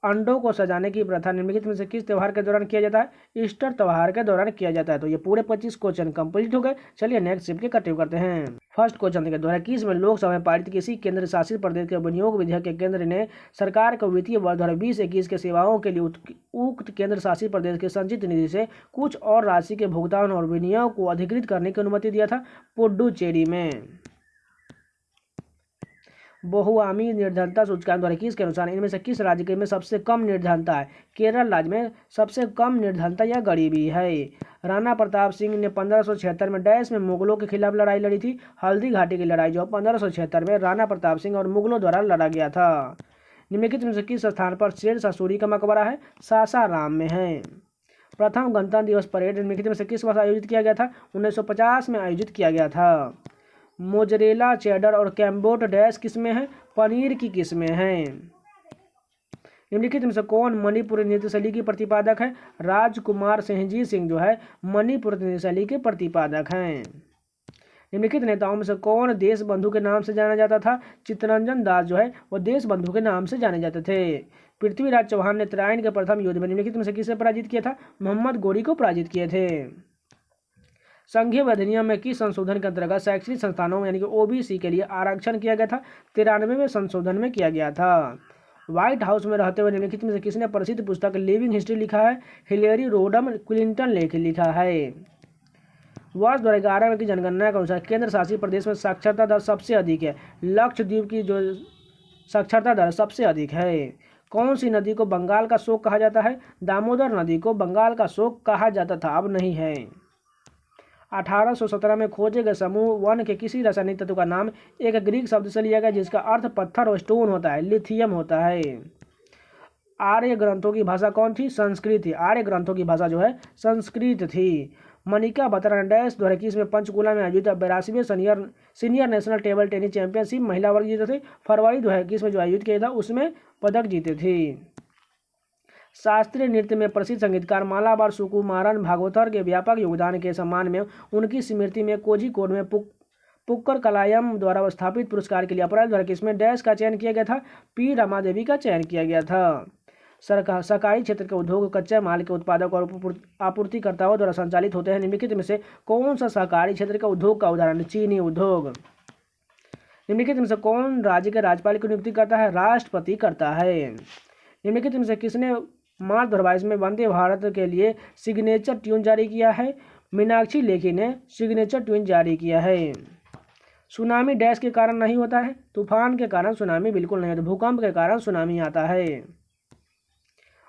अंडों को सजाने की प्रथा निम्नलिखित में से किस त्योहार के दौरान किया जाता है? ईस्टर त्योहार के दौरान किया जाता है। तो ये पूरे 25 क्वेश्चन कंप्लीट हो गए। चलिए नेक्स्ट शिफ्ट के कंटिन्यू करते हैं। फर्स्ट क्वेश्चन के 2021 में लोकसभा में पारित किसी केंद्र शासित प्रदेश के विनियोग विधेयक के केंद्र ने सरकार को वित्तीय वर्ष 2020-21 के सेवाओं के लिए उक्त केंद्र शासित प्रदेश के संचित निधि से कुछ और राशि के भुगतान और विनियोग को अधिकृत करने की अनुमति दिया था? पुडुचेरी में। बहुआमी निर्धनता सूचकांक 2021 के अनुसार इनमें से किस राज्य में सबसे कम निर्धनता है? केरल राज्य में सबसे कम निर्धनता या गरीबी है। राणा प्रताप सिंह ने 1576 में डैश में मुगलों के खिलाफ लड़ाई लड़ी थी? हल्दी घाटी की लड़ाई 1576 में राणा प्रताप सिंह और मुगलों द्वारा लड़ा गया था। निम्नलिखित में से किस स्थान पर शेरशाह सूरी का मकबरा है? सासाराम में है। प्रथम गणतंत्र दिवस परेड निम्नलिखित में से किस वर्ष आयोजित किया गया था? 1950 में आयोजित किया गया था। मोजरेला, चेडर और कैम्बोट डैश किस्में हैं? पनीर की किस्में हैं। निम्नलिखित में से कौन मणिपुरी नृत्य शैली की प्रतिपादक है? राजकुमार सिंहजी सिंह मणिपुरी नृत्य शैली के प्रतिपादक हैं। निम्नलिखित नेताओं में से कौन देश बंधु के नाम से जाना जाता था? चित्तरंजन दास वो देश बंधु के नाम से जाने जाते थे। पृथ्वीराज चौहान ने उत्तरायण के प्रथम युद्ध में निम्नलिखित में से किसे पराजित किया था? मोहम्मद गोरी को पराजित किए थे। संघीय अधिनियम में किस संशोधन के अंतर्गत शैक्षणिक संस्थानों में यानी कि ओबीसी के लिए आरक्षण किया गया था? 93वें संशोधन में किया गया था। व्हाइट हाउस में रहते हुए निम्नलिखित में से किसने प्रसिद्ध पुस्तक लिविंग हिस्ट्री लिखा है? हिलेरी रोडम क्लिंटन लिखा है। वर्ष 2011 की जनगणना के अनुसार केंद्र शासित प्रदेश में साक्षरता दर सबसे अधिक है। लक्षद्वीप की साक्षरता दर सबसे अधिक है। कौन सी नदी को बंगाल का शोक कहा जाता है? दामोदर नदी को बंगाल का शोक कहा जाता था, अब नहीं है। 1817 में खोजे गए समूह वन के किसी रासायनिक तत्व का नाम एक ग्रीक शब्द से लिया गया जिसका अर्थ पत्थर और स्टोन होता है, लिथियम होता है। आर्य ग्रंथों की भाषा कौन थी? संस्कृत थी। आर्य ग्रंथों की भाषा संस्कृत थी। मनिका बत्रा डैश 2021 में पंचकुला में आयोजित 82वें senior national table tennis championship महिला वर्ग जीते थे। फरवरी 2021 में जो आयोजित किया था उसमें पदक जीते थे। शास्त्रीय नृत्य में प्रसिद्ध संगीतकार मालाबार सुकुमारन भागवतर के व्यापक योगदान के सम्मान में उनकी स्मृति में कोझिकोड में पुक्कर कलायम द्वारा स्थापित पुरस्कार के लिए अप्रैल 2021 में डैश का चयन किया गया था? पी रमादेवी का चयन किया गया था। सहकारी क्षेत्र के उद्योग कच्चे माल के उत्पादक और आपूर्तिकर्ताओं द्वारा संचालित होते हैं। निम्नलिखित में से कौन सा सहकारी क्षेत्र के उद्योग का उदाहरण? चीनी उद्योग। निम्नलिखित में से कौन राज्य के राज्यपाल की नियुक्ति करता है? राष्ट्रपति करता है। निम्नलिखित में से किसने मार्च 2022 में वंदे भारत के लिए सिग्नेचर ट्यून जारी किया है? मीनाक्षी लेखी ने सिग्नेचर ट्यून जारी किया है। सुनामी डैश के कारण नहीं होता है? तूफान के कारण सुनामी बिल्कुल नहीं होता, भूकंप के कारण सुनामी आता है।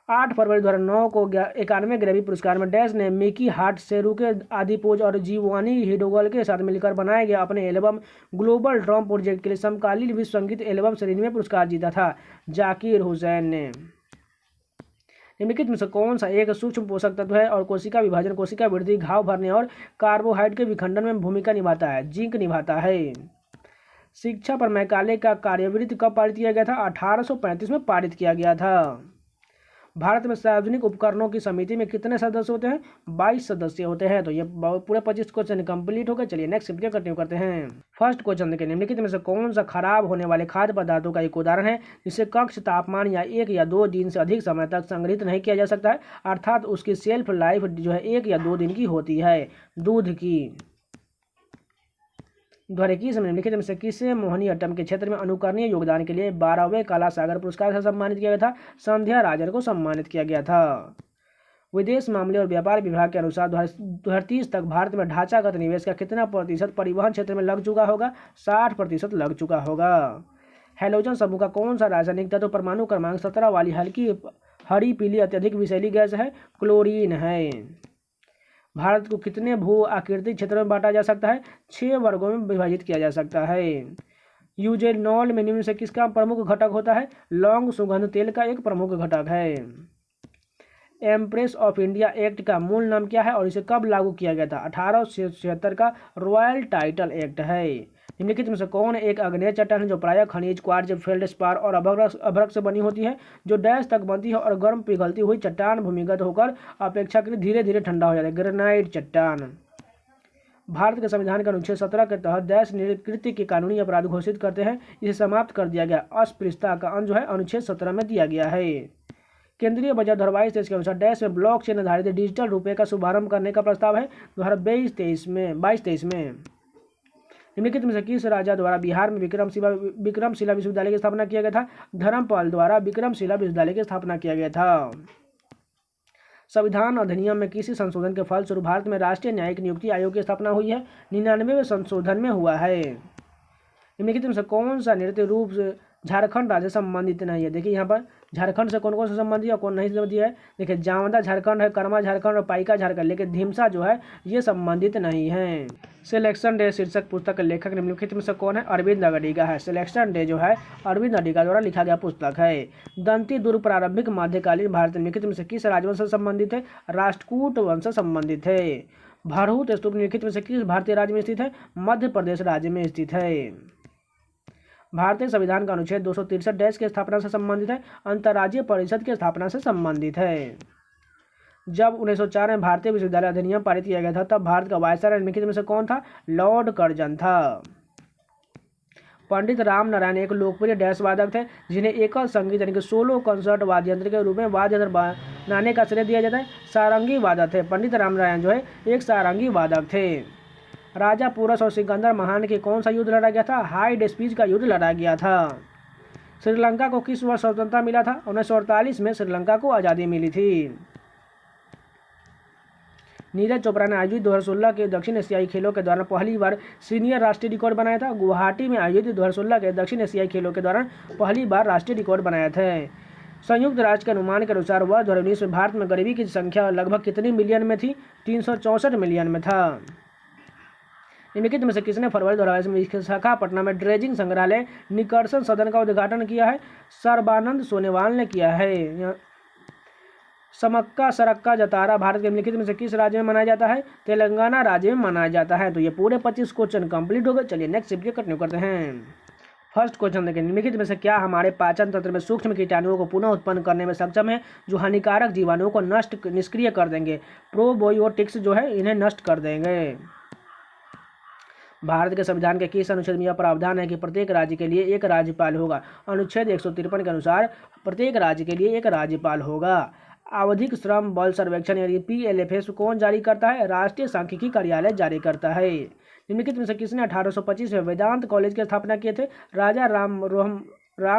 8 फरवरी 2009 को 91वें ग्रैमी पुरस्कार में डैश ने मिकी हार्ट, सेरुके आदिपोज और जीवानी हिडोगल के साथ मिलकर बनाए गए अपने एल्बम ग्लोबल ड्रम प्रोजेक्ट के लिए समकालीन विश्व संगीत एल्बम श्रेणी में पुरस्कार जीता था। जाकिर हुसैन ने। निम्नलिखित में से कौन सा एक सूक्ष्म पोषक तत्व है और कोशिका विभाजन, कोशिका वृद्धि, घाव भरने और कार्बोहाइड्रेट के विखंडन में भूमिका निभाता है? जिंक निभाता है। शिक्षा पर मैकाले का कार्यवृत्त कब पारित किया गया था? 1835 में पारित किया गया था। भारत में सार्वजनिक उपकरणों की समिति में कितने सदस्य होते हैं? 22 सदस्य होते हैं। तो ये पूरे 25 क्वेश्चन कंप्लीट हो गए। चलिए नेक्स्ट वीडियो कंटिन्यू करते हैं। फर्स्ट क्वेश्चन देखिए, निम्नलिखित में से कौन सा खराब होने वाले खाद्य पदार्थों का एक उदाहरण है जिसे कक्ष तापमान या 1 या 2 दिन से अधिक समय तक संग्रहित नहीं किया जा सकता है, अर्थात उसकी शेल्फ लाइफ जो है 1 या 2 दिन की होती है? दूध की। द्वारा की निम्नलिखित में से किसे मोहिनीअट्टम के क्षेत्र में अनुकरणीय योगदान के लिए 12वें काला सागर पुरस्कार से सम्मानित किया गया था? संध्या राजन को सम्मानित किया गया था। विदेश मामले और व्यापार विभाग के अनुसार 2030 तक भारत में ढांचागत निवेश का कितना प्रतिशत परिवहन क्षेत्र में लग चुका होगा? 60% लग चुका होगा। हैलोजन समूह का कौन सा रासायनिक तत्व परमाणु क्रमांक 17 वाली हल्की हरी पीली अत्यधिक विषैली गैस है? क्लोरीन है। भारत को कितने भू आकृतिक क्षेत्रों में बांटा जा सकता है? 6 वर्गों में विभाजित किया जा सकता है। यूजेनॉल में निम्न से किसका प्रमुख घटक होता है? लौंग सुगंध तेल का एक प्रमुख घटक है। एम्प्रेस ऑफ इंडिया एक्ट का मूल नाम क्या है और इसे कब लागू किया गया था? 1876 का रॉयल टाइटल एक्ट है। निम्नलिखित में से कौन एक आग्नेय चट्टान है जो प्रायः खनिज, क्वार्ट्ज, फेल्डस्पार और अभ्रक से बनी होती है, जो डैश तक बनती है और गर्म पिघलती हुई चट्टान भूमिगत होकर अपेक्षाकृत धीरे धीरे ठंडा हो जाता है? ग्रेनाइट चट्टान। भारत के संविधान के अनुच्छेद 17 के तहत डैश निकृत्य के कानूनी अपराध घोषित करते हैं, इसे समाप्त कर दिया गया। अस्पृश्यता का अंत जो है अनुच्छेद 17 में दिया गया है। केंद्रीय बजट 2022-23 के अनुसार डैश में ब्लॉकचेन आधारित डिजिटल रुपये का शुभारंभ करने का प्रस्ताव है 2022-23 में। निम्नलिखित में से किस राजा द्वारा बिहार में विक्रमशिला विश्वविद्यालय की स्थापना किया गया था? धर्मपाल द्वारा विक्रमशिला विश्वविद्यालय की स्थापना किया गया था। संविधान अधिनियम में किसी संशोधन के फलस्वरूप भारत में राष्ट्रीय न्यायिक नियुक्ति आयोग की स्थापना हुई है? 99वें संशोधन में हुआ है। निम्नलिखित में से कौन सा नृत्य रूप से झारखंड राज्य से संबंधित नहीं है? देखिए यहाँ पर झारखंड से कौन कौन से संबंधित है और कौन नहीं संबंधित है। देखिए जावंदा झारखंड है, कर्मा झारखंड और पाइका झारखंड, लेकिन ढीमसा जो है ये संबंधित नहीं है। सिलेक्शन डे शीर्षक पुस्तक के लेखक निम्नलिखित में से कौन है? अरविंद अडिगा है। सिलेक्शन डे जो है अरविंद अडिगा द्वारा लिखा गया पुस्तक है। दंती दुर्ग प्रारंभिक मध्यकालीन भारत निम्नलिखित में से किस राजवंश से संबंधित है? राष्ट्रकूट वंश से संबंधित है। भरहूत स्तूप निम्नलिखित में से किस भारतीय राज्य में स्थित है? मध्य प्रदेश राज्य में स्थित है। भारतीय संविधान का अनुच्छेद 263 डैश की स्थापना से संबंधित है? अंतर्राज्यीय परिषद की स्थापना से संबंधित है। जब 1904 में भारतीय विश्वविद्यालय अधिनियम पारित किया गया था तब भारत का वायसराय निम्नलिखित में से कौन था? लॉर्ड कर्जन था। पंडित राम नारायण एक लोकप्रिय डैश वादक थे जिन्हें एकल संगीत यानी कि सोलो कंसर्ट वाद्य यंत्र के रूप में वाद्य यंत्र बनाने का श्रेय दिया जाता है। सारंगी वादक थे। पंडित राम नारायण जो है एक सारंगी वादक थे। राजा पोरस और सिकंदर महान के कौन सा युद्ध लड़ा गया था? हाइड स्पीच का युद्ध लड़ा गया था। श्रीलंका को किस वर्ष स्वतंत्रता मिला था? 1948 में श्रीलंका को आज़ादी मिली थी। नीरज चोपड़ा ने आयोजित 2016 के दक्षिण एशियाई खेलों के दौरान पहली बार सीनियर राष्ट्रीय रिकॉर्ड बनाया था। गुवाहाटी में आयोजित 2016 के दक्षिण एशियाई खेलों के दौरान पहली बार राष्ट्रीय रिकॉर्ड बनाया था। संयुक्त राष्ट्र के अनुमान के अनुसार वर्ष 2019 में भारत में गरीबी की संख्या लगभग कितनी मिलियन में थी? 364 मिलियन में था। निम्नलिखित में से किसने फरवरी 2022 में विशाखापट्टनम में ड्रेजिंग संग्रहालय निकर्सन सदन का उद्घाटन किया है? सर्बानंद सोनेवाल ने किया है। समक्का सरक्का जतारा भारत के निम्नलिखित में से किस राज्य में मनाया जाता है? तेलंगाना राज्य में मनाया जाता है। तो ये पूरे 25 क्वेश्चन कंप्लीट हो गए। चलिए नेक्स्ट वीडियो कंटिन्यू करते हैं। फर्स्ट क्वेश्चन देखें, निम्नलिखित में से क्या हमारे पाचन तंत्र में सूक्ष्म कीटाणुओं को पुनः उत्पन्न करने में सक्षम है जो हानिकारक जीवाणुओं को निष्क्रिय कर देंगे? प्रोबायोटिक्स जो है इन्हें नष्ट कर देंगे। भारत के संविधान के किस अनुच्छेद में यह प्रावधान है कि प्रत्येक राज्य के लिए एक राज्यपाल होगा? अनुच्छेद 153 के अनुसार प्रत्येक राज्य के लिए एक राज्यपाल होगा। आवधिक श्रम बल सर्वेक्षण यानी PLFS कौन जारी करता है? राष्ट्रीय सांख्यिकी कार्यालय जारी करता है। निम्नलिखित में से किसने 1825 में वेदांत कॉलेज की स्थापना किए थे? राजा राम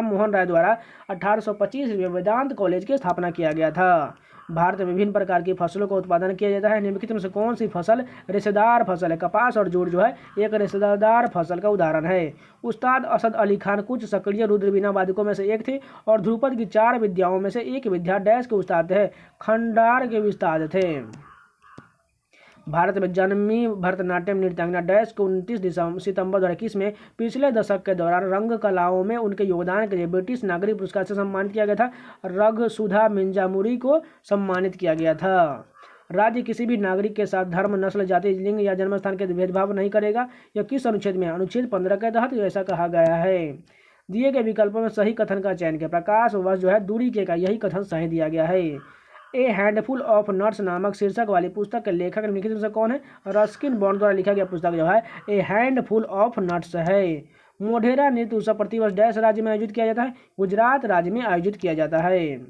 मोहन राय द्वारा 1825 में वेदांत कॉलेज की स्थापना किया गया था। भारत में विभिन्न प्रकार की फसलों का उत्पादन किया जाता है। निम्नलिखित में से कौन सी फसल रेशेदार फसल है? कपास और जूट जो है एक रेशेदार फसल का उदाहरण है। उस्ताद असद अली खान कुछ सक्रिय रुद्रवीणा वादकों में से एक थे और ध्रुपद की 4 विद्याओं में से एक विद्या डैश के उस्ताद थे, खंडार के उस्ताद थे। भारत में जन्मी भरतनाट्यम नृत्यांगना डैश को 29 सितंबर 2021 में पिछले दशक के दौरान रंग कलाओं में उनके योगदान के लिए ब्रिटिश नागरिक पुरस्कार से सम्मानित किया गया था। रघसुधा मिंजामुरी को सम्मानित किया गया था। राज्य किसी भी नागरिक के साथ धर्म, नस्ल, जाति, लिंग या जन्मस्थान के भेदभाव नहीं करेगा। यह किस अनुच्छेद में? अनुच्छेद 15 के तहत ऐसा कहा गया है। दिए गए विकल्पों में सही कथन का चयन किया। प्रकाश वर्ष जो है दूरी के का यही कथन सही दिया गया है। ए हैंडफुल ऑफ नट्स नामक शीर्षक वाली पुस्तक के लेखक निम्नलिखित में से कौन है? रस्किन बॉन्ड द्वारा लिखा गया पुस्तक जो है ए हैंडफुल ऑफ नट्स है। मोढेरा नृत्य उत्सव प्रतिवर्ष डैश राज्य में आयोजित किया जाता है? गुजरात राज्य में आयोजित किया जाता है।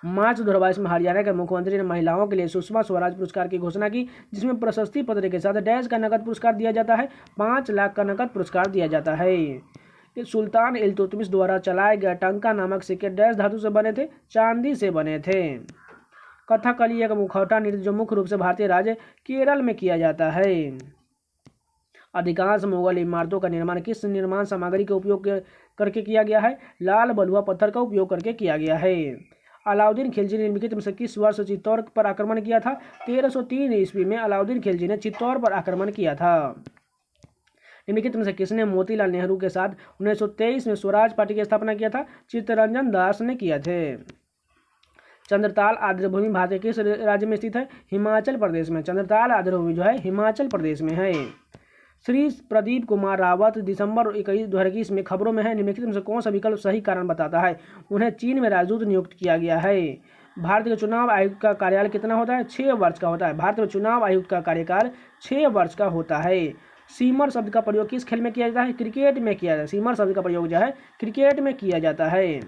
मार्च 2022 में हरियाणा के मुख्यमंत्री ने महिलाओं के लिए सुषमा स्वराज पुरस्कार की घोषणा की, जिसमें प्रशस्ति पत्र के साथ डैश का नकद पुरस्कार दिया जाता है। 5 लाख का नकद पुरस्कार दिया जाता है। सुल्तान इल्तुतमिश द्वारा चलाए गए टंका नामक सिक्के डैश धातु से बने थे? चांदी से बने थे। कथकली एक मुखौटा नृत्य जो मुख्य रूप से भारतीय राज्य केरल में किया जाता है। अधिकांश मुगल इमारतों का निर्माण किस निर्माण सामग्री के उपयोग करके किया गया है? लाल बलुआ पत्थर का उपयोग करके किया गया है। अलाउद्दीन खिलजी ने निम्नलिखित में से किस वर्ष चित्तौड़ पर आक्रमण किया था? 1303 ईस्वी में अलाउद्दीन खिलजी ने चित्तौड़ पर आक्रमण किया था। निम्नलिखित में से किसने मोतीलाल नेहरू के साथ 1923 में स्वराज पार्टी की स्थापना किया था? चित्तरंजन दास ने किया थे। चंद्रताल आर्द्रभूमि भारत के किस राज्य में स्थित है? हिमाचल प्रदेश में। चंद्रताल आर्द्रभूमि जो है हिमाचल प्रदेश में है। श्री प्रदीप कुमार रावत दिसंबर 2021 में खबरों में है। निम्नलिखित में से कौन सा विकल्प सही कारण बताता है? उन्हें चीन में राजदूत नियुक्त किया गया है। भारत के चुनाव आयुक्त का कार्यकाल कितना होता है? 6 वर्ष का होता है। भारत में चुनाव आयुक्त का कार्यकाल 6 वर्ष का होता है। सीमर शब्द का प्रयोग किस खेल में किया जाता है? क्रिकेट में किया जाता है। सीमर शब्द का प्रयोग जो है क्रिकेट में किया जाता है।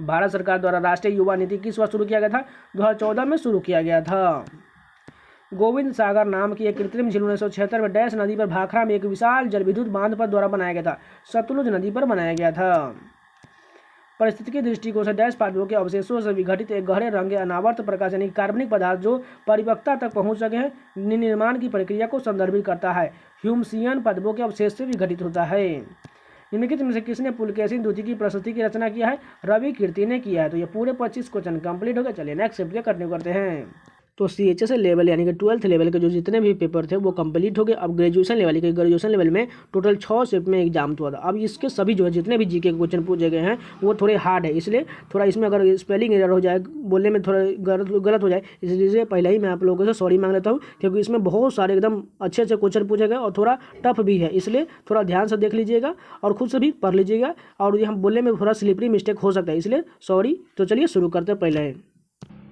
भारत सरकार द्वारा राष्ट्रीय युवा नीति किस वर्ष शुरू किया गया था? 2014 में शुरू किया गया था। गोविंद सागर नाम की एक कृत्रिम झील 1976 में डैश नदी पर भाखड़ा में एक विशाल जल विद्युत बांध पर द्वारा बनाया गया था? सतलुज नदी पर बनाया गया था। परिस्थितिकी दृष्टिकोण से डैश पादपों के अवशेषों से विघटित एक गहरे रंग अनावर्त प्रकाश यानी कार्बनिक पदार्थ जो परिपक्वता तक पहुंच सके हैं निर्माण की प्रक्रिया को संदर्भित करता है। ह्यूमसियन पादपों के अवशेष से विघटित होता है। निम्नलिखित में से किसने पुलकेशिन द्वितीय की प्रशस्ति की रचना किया है? रवि कीर्ति ने किया है। तो ये पूरे 25 क्वेश्चन कंप्लीट हो गए। चलिए नेक्स्ट चैप्टर कंटिन्यू करते हैं। तो CHS लेवल यानी कि 12th लेवल के जो जितने भी पेपर थे वो कंप्लीट हो गए। अब ग्रेजुएशन लेवल में टोटल 6 शिफ्ट में एग्जाम हुआ था। अब इसके सभी जो है जितने भी जीके के क्वेश्चन पूछे गए हैं वो थोड़े हार्ड है, इसलिए थोड़ा इसमें अगर स्पेलिंग एरर हो जाए, बोलने में थोड़ा गलत हो जाए, इसलिए पहले ही मैं आप लोगों से सॉरी मांग लेता हूँ, क्योंकि इसमें बहुत सारे एकदम अच्छे क्वेश्चन पूछे गए और थोड़ा टफ भी है, इसलिए थोड़ा ध्यान से देख लीजिएगा और खुद से भी पढ़ लीजिएगा। और ये हम बोलने में थोड़ा स्लिपरी मिस्टेक हो सकता है, इसलिए सॉरी। तो चलिए शुरू करते हैं। पहले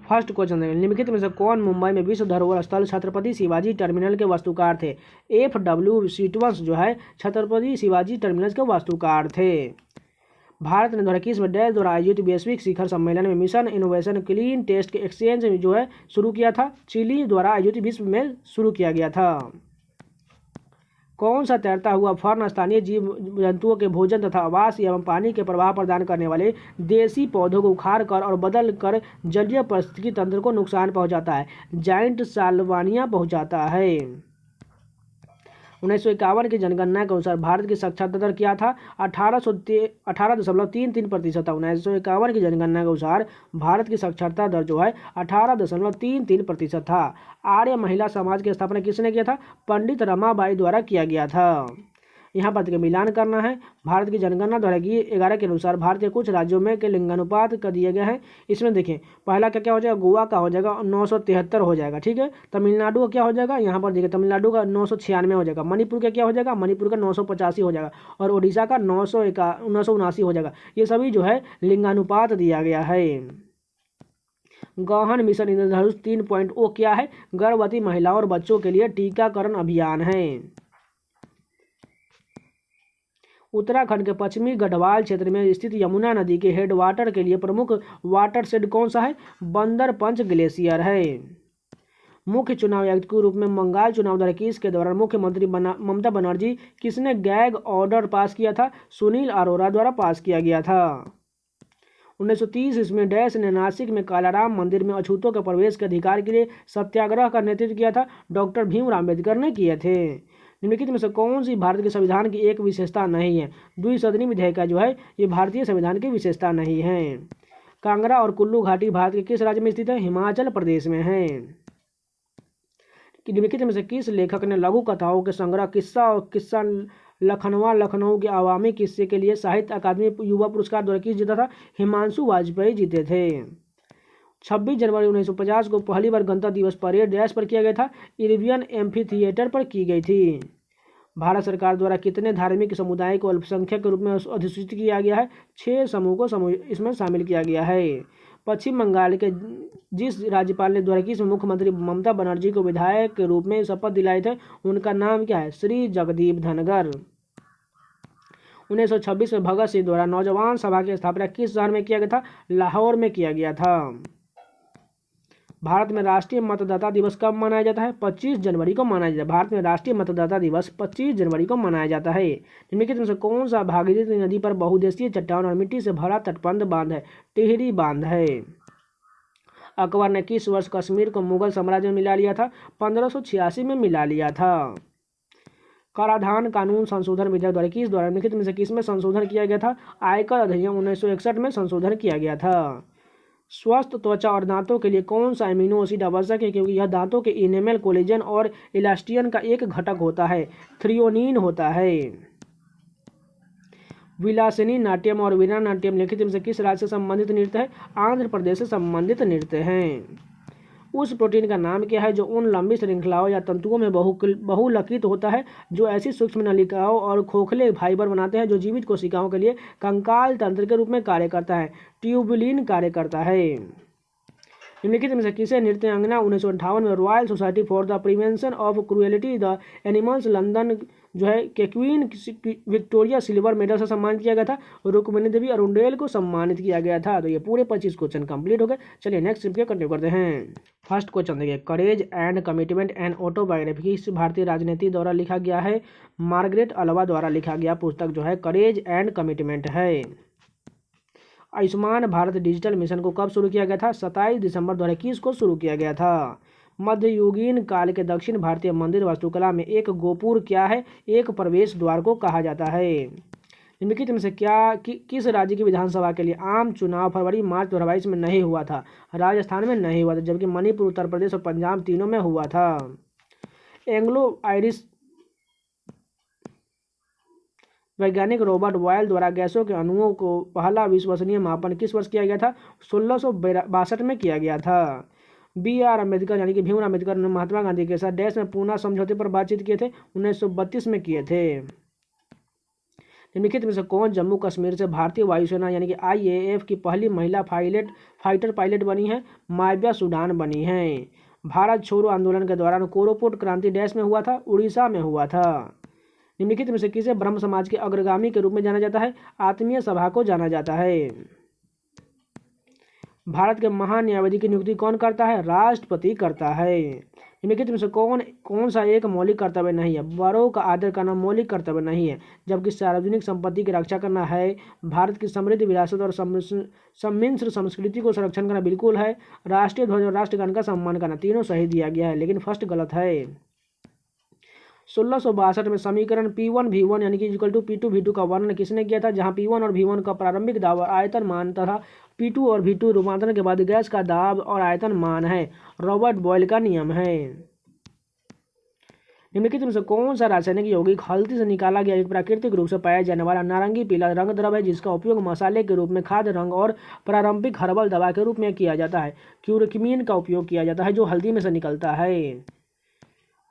फर्स्ट क्वेश्चन है, निम्नलिखित में से कौन मुंबई में विश्व धरोहर स्थल छत्रपति शिवाजी टर्मिनल के वास्तुकार थे? FW सीटवंश जो है छत्रपति शिवाजी टर्मिनल के वास्तुकार थे। भारत ने 2021 में डैश द्वारा आयोजित वैश्विक शिखर सम्मेलन में mission innovation clean test exchange जो है शुरू किया था? चिली द्वारा आयोजित विश्व में शुरू किया गया था। कौन सा तैरता हुआ फर्न स्थानीय जीव जंतुओं के भोजन तथा आवास एवं पानी के प्रवाह प्रदान करने वाले देसी पौधों को उखाड़ कर और बदल कर जलीय पारिस्थितिकी तंत्र को नुकसान पहुंचाता है? जाइंट साल्वानिया पहुंचाता है। 1951 की जनगणना के अनुसार भारत की साक्षरता दर क्या था? 18.33% था। 1951 की जनगणना के अनुसार भारत की साक्षरता दर जो है 18.33% था। आर्य महिला समाज की स्थापना किसने किया था? पंडित रमाबाई द्वारा किया गया था। यहाँ पर देखिए मिलान करना है। भारत की जनगणना 2011 के अनुसार भारत के कुछ राज्यों में के लिंगानुपात कर दिए गए हैं। इसमें देखिए पहला क्या हो जाएगा? गोवा का हो जाएगा 973 हो जाएगा, ठीक है। तमिलनाडु का क्या हो जाएगा? यहाँ पर देखिए तमिलनाडु का 996 हो जाएगा। मणिपुर का क्या हो जाएगा? मणिपुर का 985 हो जाएगा और उड़ीसा का 979 हो जाएगा। ये सभी जो है लिंगानुपात दिया गया है। गहन मिशन इंद्रधनुष 3.0 क्या है? गर्भवती महिलाओं और बच्चों के लिए टीकाकरण अभियान है। उत्तराखंड के पश्चिमी गढ़वाल क्षेत्र में स्थित यमुना नदी के हेडवाटर के लिए प्रमुख वाटरशेड कौन सा है? बंदरपंच ग्लेशियर है। मुख्य चुनाव आयुक्त के रूप में बंगाल चुनाव 2021 के दौरान मुख्यमंत्री ममता बनर्जी किसने गैग ऑर्डर पास किया था? सुनील अरोड़ा द्वारा पास किया गया था। 1930 ईस्वी डैश ने नासिक में कालाराम मंदिर में अछूतों के प्रवेश के अधिकार के लिए सत्याग्रह का नेतृत्व किया था? डॉक्टर भीमराव अम्बेडकर ने किए थे। निम्नलिखित में से कौन सी भारत के संविधान की एक विशेषता नहीं है? द्विसदनी विधेयिका जो है ये भारतीय संविधान की विशेषता नहीं है। कांगड़ा और कुल्लू घाटी भारत के किस राज्य में स्थित है? हिमाचल प्रदेश में है। निम्नलिखित में से किस लेखक ने लघु कथाओं के संग्रह किस्सा और किस्सा लखनवा लखनऊ के आवामी किस्से के लिए साहित्य अकादमी युवा पुरस्कार 2021 जीता था? हिमांशु वाजपेयी जीते थे। 26 जनवरी 1950 को पहली बार गणतंत्र दिवस परेड डैश पर किया गया था? इरवियन एम्फी थिएटर पर की गई थी। भारत सरकार द्वारा कितने धार्मिक समुदाय को अल्पसंख्यक के रूप में अधिसूचित किया गया है? 6 समूह को इसमें शामिल किया गया है। पश्चिम बंगाल के जिस राज्यपाल ने 2021 में मुख्यमंत्री ममता बनर्जी को विधायक के रूप में शपथ दिलाए थे उनका नाम क्या है? श्री जगदीप धनगर। 1926 में भगत सिंह द्वारा नौजवान सभा की स्थापना किस शहर में किया गया था? लाहौर में किया गया था। भारत में राष्ट्रीय मतदाता दिवस कब मनाया जाता है? 25 जनवरी को मनाया जाता है। भारत में राष्ट्रीय मतदाता दिवस 25 जनवरी को मनाया जाता है। निम्नलिखित में से कौन सा भागीरथी नदी पर बहुउद्देशीय चट्टान और मिट्टी से भरा तटबंध बांध है? टिहरी बांध है। अकबर ने किस वर्ष कश्मीर को मुगल साम्राज्य में मिला लिया था? 1586 में मिला लिया था। कराधान कानून संशोधन विधेयक 2021 द्वारा निम्नलिखित में से किसमें संशोधन किया गया था? आयकर अधिनियम 1961 में संशोधन किया गया था। स्वस्थ त्वचा और दांतों के लिए कौन सा एमिनो एसिड आवश्यक है? क्योंकि यह दांतों के इनेमल, कोलेजन और इलास्टिन का एक घटक होता है। थ्रियोनीन होता है। विलासिनी नाट्यम और वीणा नाट्यम निम्नलिखित में से किस राज्य से संबंधित नृत्य है? आंध्र प्रदेश से संबंधित नृत्य हैं। उस प्रोटीन का नाम क्या है जो उन लंबी श्रृंखलाओं या तंतुओं में बहुलकित होता है जो ऐसी सूक्ष्म नलिकाओं और खोखले फाइबर बनाते हैं जो जीवित कोशिकाओं के लिए कंकाल तंत्र के रूप में कार्य करता है? ट्यूबुलिन कार्य करता है। निम्नलिखित में से किसे नृत्यांगना 1958 में royal society for the prevention of cruelty the animals London जो है के क्वीन विक्टोरिया सिल्वर मेडल से सम्मानित किया गया था? रुक्मिणी देवी अरुंडेल को सम्मानित किया गया था। तो ये पूरे 25 क्वेश्चन कंप्लीट हो गए। चलिए नेक्स्ट स्टेप के कंटिन्यू करते हैं। फर्स्ट क्वेश्चन देखिए, courage and commitment and autobiography किस भारतीय राजनीति द्वारा लिखा गया है? मार्गरेट अल्वा द्वारा लिखा गया पुस्तक जो है करेज एंड कमिटमेंट है। आयुष्मान भारत डिजिटल मिशन को कब शुरू किया गया था? 27 दिसंबर 2021 को शुरू किया गया था। मध्ययुगीन काल के दक्षिण भारतीय मंदिर वास्तुकला में एक गोपुर क्या है? एक प्रवेश द्वार को कहा जाता है। निम्नलिखित में से किस राज्य की विधानसभा के लिए आम चुनाव फरवरी मार्च 2022 में नहीं हुआ था? राजस्थान में नहीं हुआ था, जबकि मणिपुर, उत्तर प्रदेश और पंजाब तीनों में हुआ था। एंग्लो आयरिश वैज्ञानिक रॉबर्ट बॉयल द्वारा गैसों के अणुओं को पहला विश्वसनीय मापन किस वर्ष किया गया था? 1662 में किया गया था। BR अम्बेडकर यानी कि भीमराव अम्बेडकर ने महात्मा गांधी के साथ डैश में पूना समझौते पर बातचीत किए थे? 1932 में किए थे। निम्नलिखित में से कौन जम्मू कश्मीर से भारतीय वायुसेना यानी कि IAF की पहली महिला फाइटर पायलट बनी है? मायबा सुडान बनी है। भारत छोड़ो आंदोलन के दौरान कोरापुट क्रांति डैश में हुआ था? उड़ीसा में हुआ था। निम्नलिखित में से किसे ब्रह्म समाज के अग्रगामी के रूप में जाना जाता है? आत्मीय सभा को जाना जाता है। भारत के महान न्यायाधीश की नियुक्ति कौन करता है? राष्ट्रपति करता है। निम्नलिखित में से कौन सा एक मौलिक कर्तव्य नहीं है? बड़ों का आदर करना मौलिक कर्तव्य नहीं है, जबकि सार्वजनिक संपत्ति की रक्षा करना है। भारत की समृद्ध विरासत और सम्मिश्र संस्कृति को संरक्षण करना बिल्कुल है। राष्ट्रीय ध्वज और राष्ट्रगान का सम्मान करना, तीनों सही दिया गया है, लेकिन फर्स्ट गलत है। 1662 में समीकरण P1V1 यानी कि इक्वल टू P2 V2 का वर्णन किसने किया था? जहां P1 और V1 का प्रारंभिक दाब और आयतन मान तथा P2 और V2 रूपांतरण के बाद गैस का दाब और आयतन मान है। रॉबर्ट बॉयल का नियम है। निम्नलिखित में से कौन सा रासायनिक यौगिक हल्दी से निकाला गया एक प्राकृतिक रूप से पाया जाने वाला नारंगी पीला रंग द्रव है, जिसका उपयोग मसाले के रूप में, खाद्य रंग और प्रारंभिक हर्बल दवा के रूप में किया जाता है? क्यूरक्मीन का उपयोग किया जाता है जो हल्दी में से निकलता है।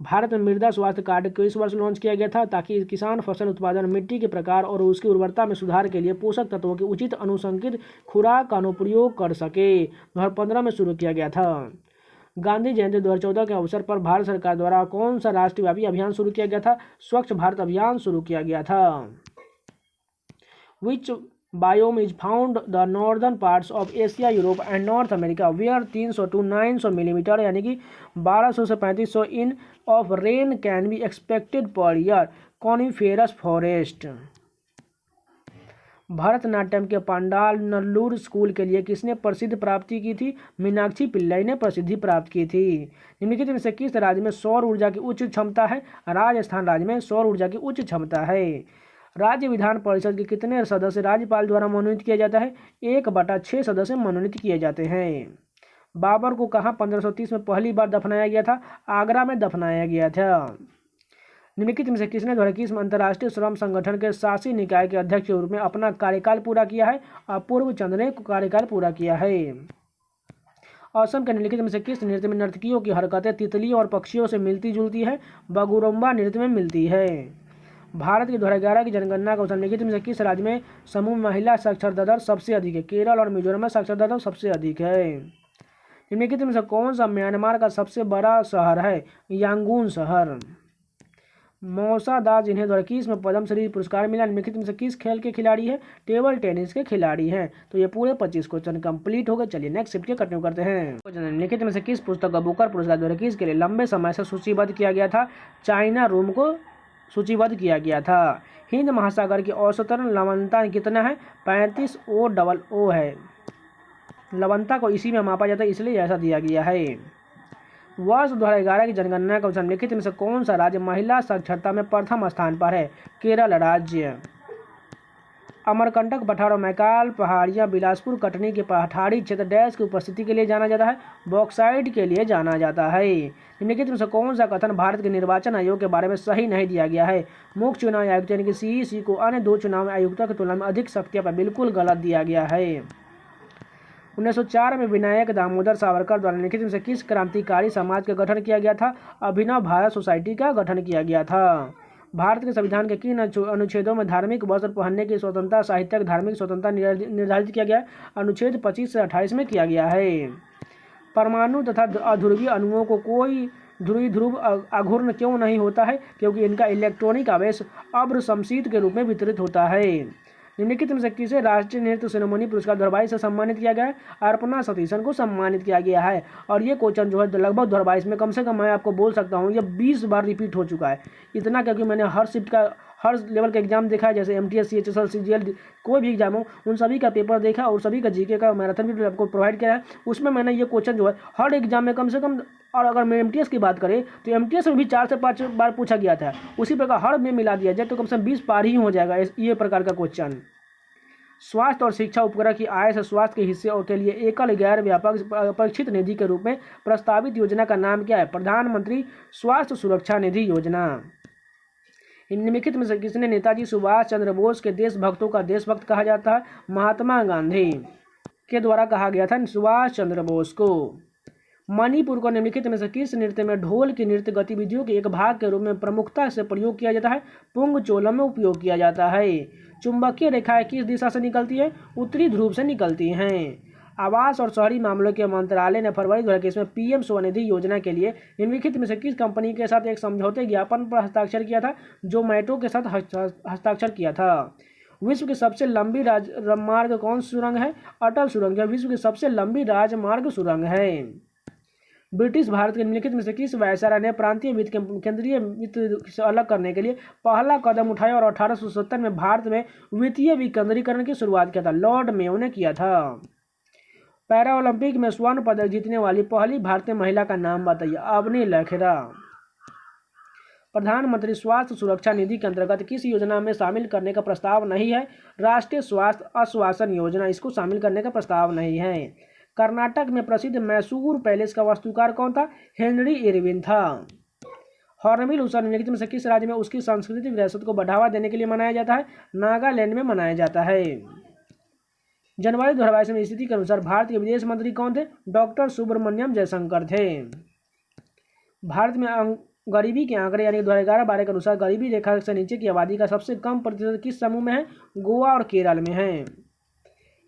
भारत में मृदा स्वास्थ्य कार्ड किस वर्ष लॉन्च किया गया था? ताकि किसान फसल उत्पादन, मिट्टी के प्रकार और उसकी उर्वरता में सुधार के लिए पोषक तत्वों के उचित अनुशंसित खुराक का अनुप्रयोग कर सके। 2015 में शुरू किया गया था। गांधी जयंती 2014 के अवसर पर भारत सरकार द्वारा कौन सा राष्ट्रव्यापी अभियान शुरू किया गया था? स्वच्छ भारत अभियान शुरू किया गया था। Which biome is found the northern parts of Asia, Europe and North America, where 300 to 900 millimetre यानी कि 1200 से 3500 in of rain can be expected per year. Coniferous forest. Bharatanatyam के पांडाल नल्लूर स्कूल के लिए किसने प्रसिद्ध प्राप्ति की थी? मीनाक्षी पिल्लाई ने प्रसिद्धि प्राप्त की थी। निम्नलिखित में से किस राज्य में सौर ऊर्जा की उच्च क्षमता है? राजस्थान राज्य में सौर ऊर्जा की उच्च क्षमता है। राज्य विधान परिषद के कितने सदस्य राज्यपाल द्वारा मनोनीत किया जाता है? 1/6 सदस्य मनोनीत किए जाते हैं। बाबर को कहाँ 1530 में पहली बार दफनाया गया था? आगरा में दफनाया गया था। निम्नलिखित में से किसने 2021 में अंतर्राष्ट्रीय श्रम संगठन के शासी निकाय के अध्यक्ष के रूप में अपना कार्यकाल पूरा किया है? अपूर्व चंद्र ने कार्यकाल पूरा किया है। असम के निम्नलिखित में से किस नृत्य में नर्तकियों की हरकतें तितलियों और पक्षियों से मिलती जुलती है? बगुरुम्बा नृत्य में मिलती है। भारत की 2011 की जनगणना के अनुसार निम्नलिखित में से किस राज्य में समूह महिला साक्षरता दर सबसे अधिक है? केरल और मिजोरम में साक्षरता दर सबसे अधिक है। निम्नलिखित में से कौन सा म्यांमार का सबसे बड़ा शहर है? यांगून शहर। मौसा दास जिन्हें 2021 में पद्मश्री पुरस्कार मिला, निम्नलिखित में से किस खेल के खिलाड़ी हैं? टेबल टेनिस के खिलाड़ी हैं। तो ये पूरे 25 क्वेश्चन कंप्लीट हो गए। चलिए नेक्स्ट शिफ्ट के कंटिन्यू करते हैं। निम्नलिखित में से किस पुस्तक का बुकर पुरस्कार 2021 के लिए लंबे समय से सूचीबद्ध किया गया था? चाइना रूम को सूचीबद्ध किया गया था। हिंद महासागर की औसतन लवणता कितना है? 35 OOO है। लवणता को इसी में मापा जाता है, इसलिए ऐसा दिया गया है। वर्ष 2011 की जनगणना के अनुसार निम्नलिखित में से कौन सा राज्य महिला साक्षरता में प्रथम स्थान पर है? केरल राज्य। अमरकंटक पठार और मैकाल पहाड़ियाँ बिलासपुर कटनी के पठारी क्षेत्र डैश की उपस्थिति के लिए जाना जाता है? बॉक्साइट के लिए जाना जाता है। निम्नलिखित में से कौन सा कथन भारत के निर्वाचन आयोग के बारे में सही नहीं दिया गया है? मुख्य चुनाव आयुक्त यानी कि CEC को अन्य 2 चुनाव आयुक्तों की तुलना में अधिक शक्तियाँ पर बिल्कुल गलत दिया गया है। 1904 में विनायक दामोदर सावरकर द्वारा निम्नलिखित में से किस क्रांतिकारी समाज का गठन किया गया था? अभिनव भारत सोसाइटी का गठन किया गया था। भारत के संविधान के किन अनुच्छेदों में धार्मिक वस्त्र पहनने की स्वतंत्रता, साहित्यिक धार्मिक स्वतंत्रता निर्धारित किया गया है? अनुच्छेद 25 से 28 में किया गया है। परमाणु तथा अध्रुवीय अणुओं को कोई ध्रुव आघूर्ण क्यों नहीं होता है? क्योंकि इनका इलेक्ट्रॉनिक आवेश अब्र समशीत के रूप में वितरित होता है। निम्नलिखित में से किसे राष्ट्रीय नृत्य शिरोमणि पुरस्कार 2022 से सम्मानित किया गया है? अर्पणा सतीशन को सम्मानित किया गया है। और ये क्वेश्चन जो है लगभग 2022 में कम से कम मैं आपको बोल सकता हूँ ये 20 बार रिपीट हो चुका है। इतना क्योंकि मैंने हर शिफ्ट का हर लेवल का एग्जाम देखा है, जैसे MTS CHSL CGL कोई भी एग्जाम हो उन सभी का पेपर देखा और सभी का GK का मैराथन भी आपको प्रोवाइड किया है। उसमें मैंने ये क्वेश्चन जो है हर एग्जाम में कम से कम, और अगर मैं MTS की बात करें तो MTS में भी 4 से 5 बार पूछा गया था। उसी प्रकार हर में मिला दिया जाए तो कम से कम 20 पार ही हो जाएगा ये प्रकार का क्वेश्चन। स्वास्थ्य और शिक्षा उपग्रह की आय से स्वास्थ्य के हिस्से और के लिए एकल गैर व्यापक परीक्षित निधि के रूप में प्रस्तावित योजना का नाम क्या है? प्रधानमंत्री स्वास्थ्य सुरक्षा निधि योजना। निम्नलिखित में से किसने नेताजी सुभाष चंद्र बोस के देशभक्तों का देशभक्त कहा जाता है? महात्मा गांधी के द्वारा कहा गया था सुभाष चंद्र बोस को। मणिपुर को निम्नलिखित में से किस नृत्य में ढोल की नृत्य गतिविधियों के एक भाग के रूप में प्रमुखता से प्रयोग किया जाता है? पुंग चोलम में उपयोग किया जाता है। चुंबकीय रेखाएं किस दिशा से निकलती है? उत्तरी ध्रुव से निकलती हैं। आवास और शहरी मामलों के मंत्रालय ने फरवरी 2021 में PM स्वनिधि योजना के लिए निम्नलिखित में से किस कंपनी के साथ एक समझौते ज्ञापन पर हस्ताक्षर किया था? जोमैटो के साथ हस्ताक्षर किया था। विश्व की सबसे लंबी राजमार्ग कौन सुरंग है? अटल सुरंग जो विश्व की सबसे लंबी राजमार्ग सुरंग है। ब्रिटिश भारत के निम्नलिखित में से किस वायसराय ने प्रांतीय वित्त के केंद्रीय वित्त से अलग करने के लिए पहला कदम उठाया और 1870 में भारत में वित्तीय विकेंद्रीकरण की शुरुआत किया था? लॉर्ड मेयो ने किया था। पैरा ओलंपिक में स्वर्ण पदक जीतने वाली पहली भारतीय महिला का नाम बताइए? अवनी लखेरा। प्रधानमंत्री स्वास्थ्य सुरक्षा निधि के अंतर्गत किस योजना में शामिल करने का प्रस्ताव नहीं है? राष्ट्रीय स्वास्थ्य आश्वासन योजना, इसको शामिल करने का प्रस्ताव नहीं है। कर्नाटक में प्रसिद्ध मैसूर पैलेस का वास्तुकार कौन था? हेनरी इरविन था। हॉर्नबिल उत्सव निम्नलिखित में से किस राज्य में उसकी सांस्कृतिक विरासत को बढ़ावा देने के लिए मनाया जाता है? नागालैंड में मनाया जाता है। जनवरी 2022 में स्थिति के अनुसार भारत के विदेश मंत्री कौन थे? डॉक्टर सुब्रमण्यम जयशंकर थे। भारत में गरीबी के आंकड़े यानी 2011-12 के अनुसार गरीबी रेखा से नीचे की आबादी का सबसे कम प्रतिशत किस समूह में है? गोवा और केरल में है।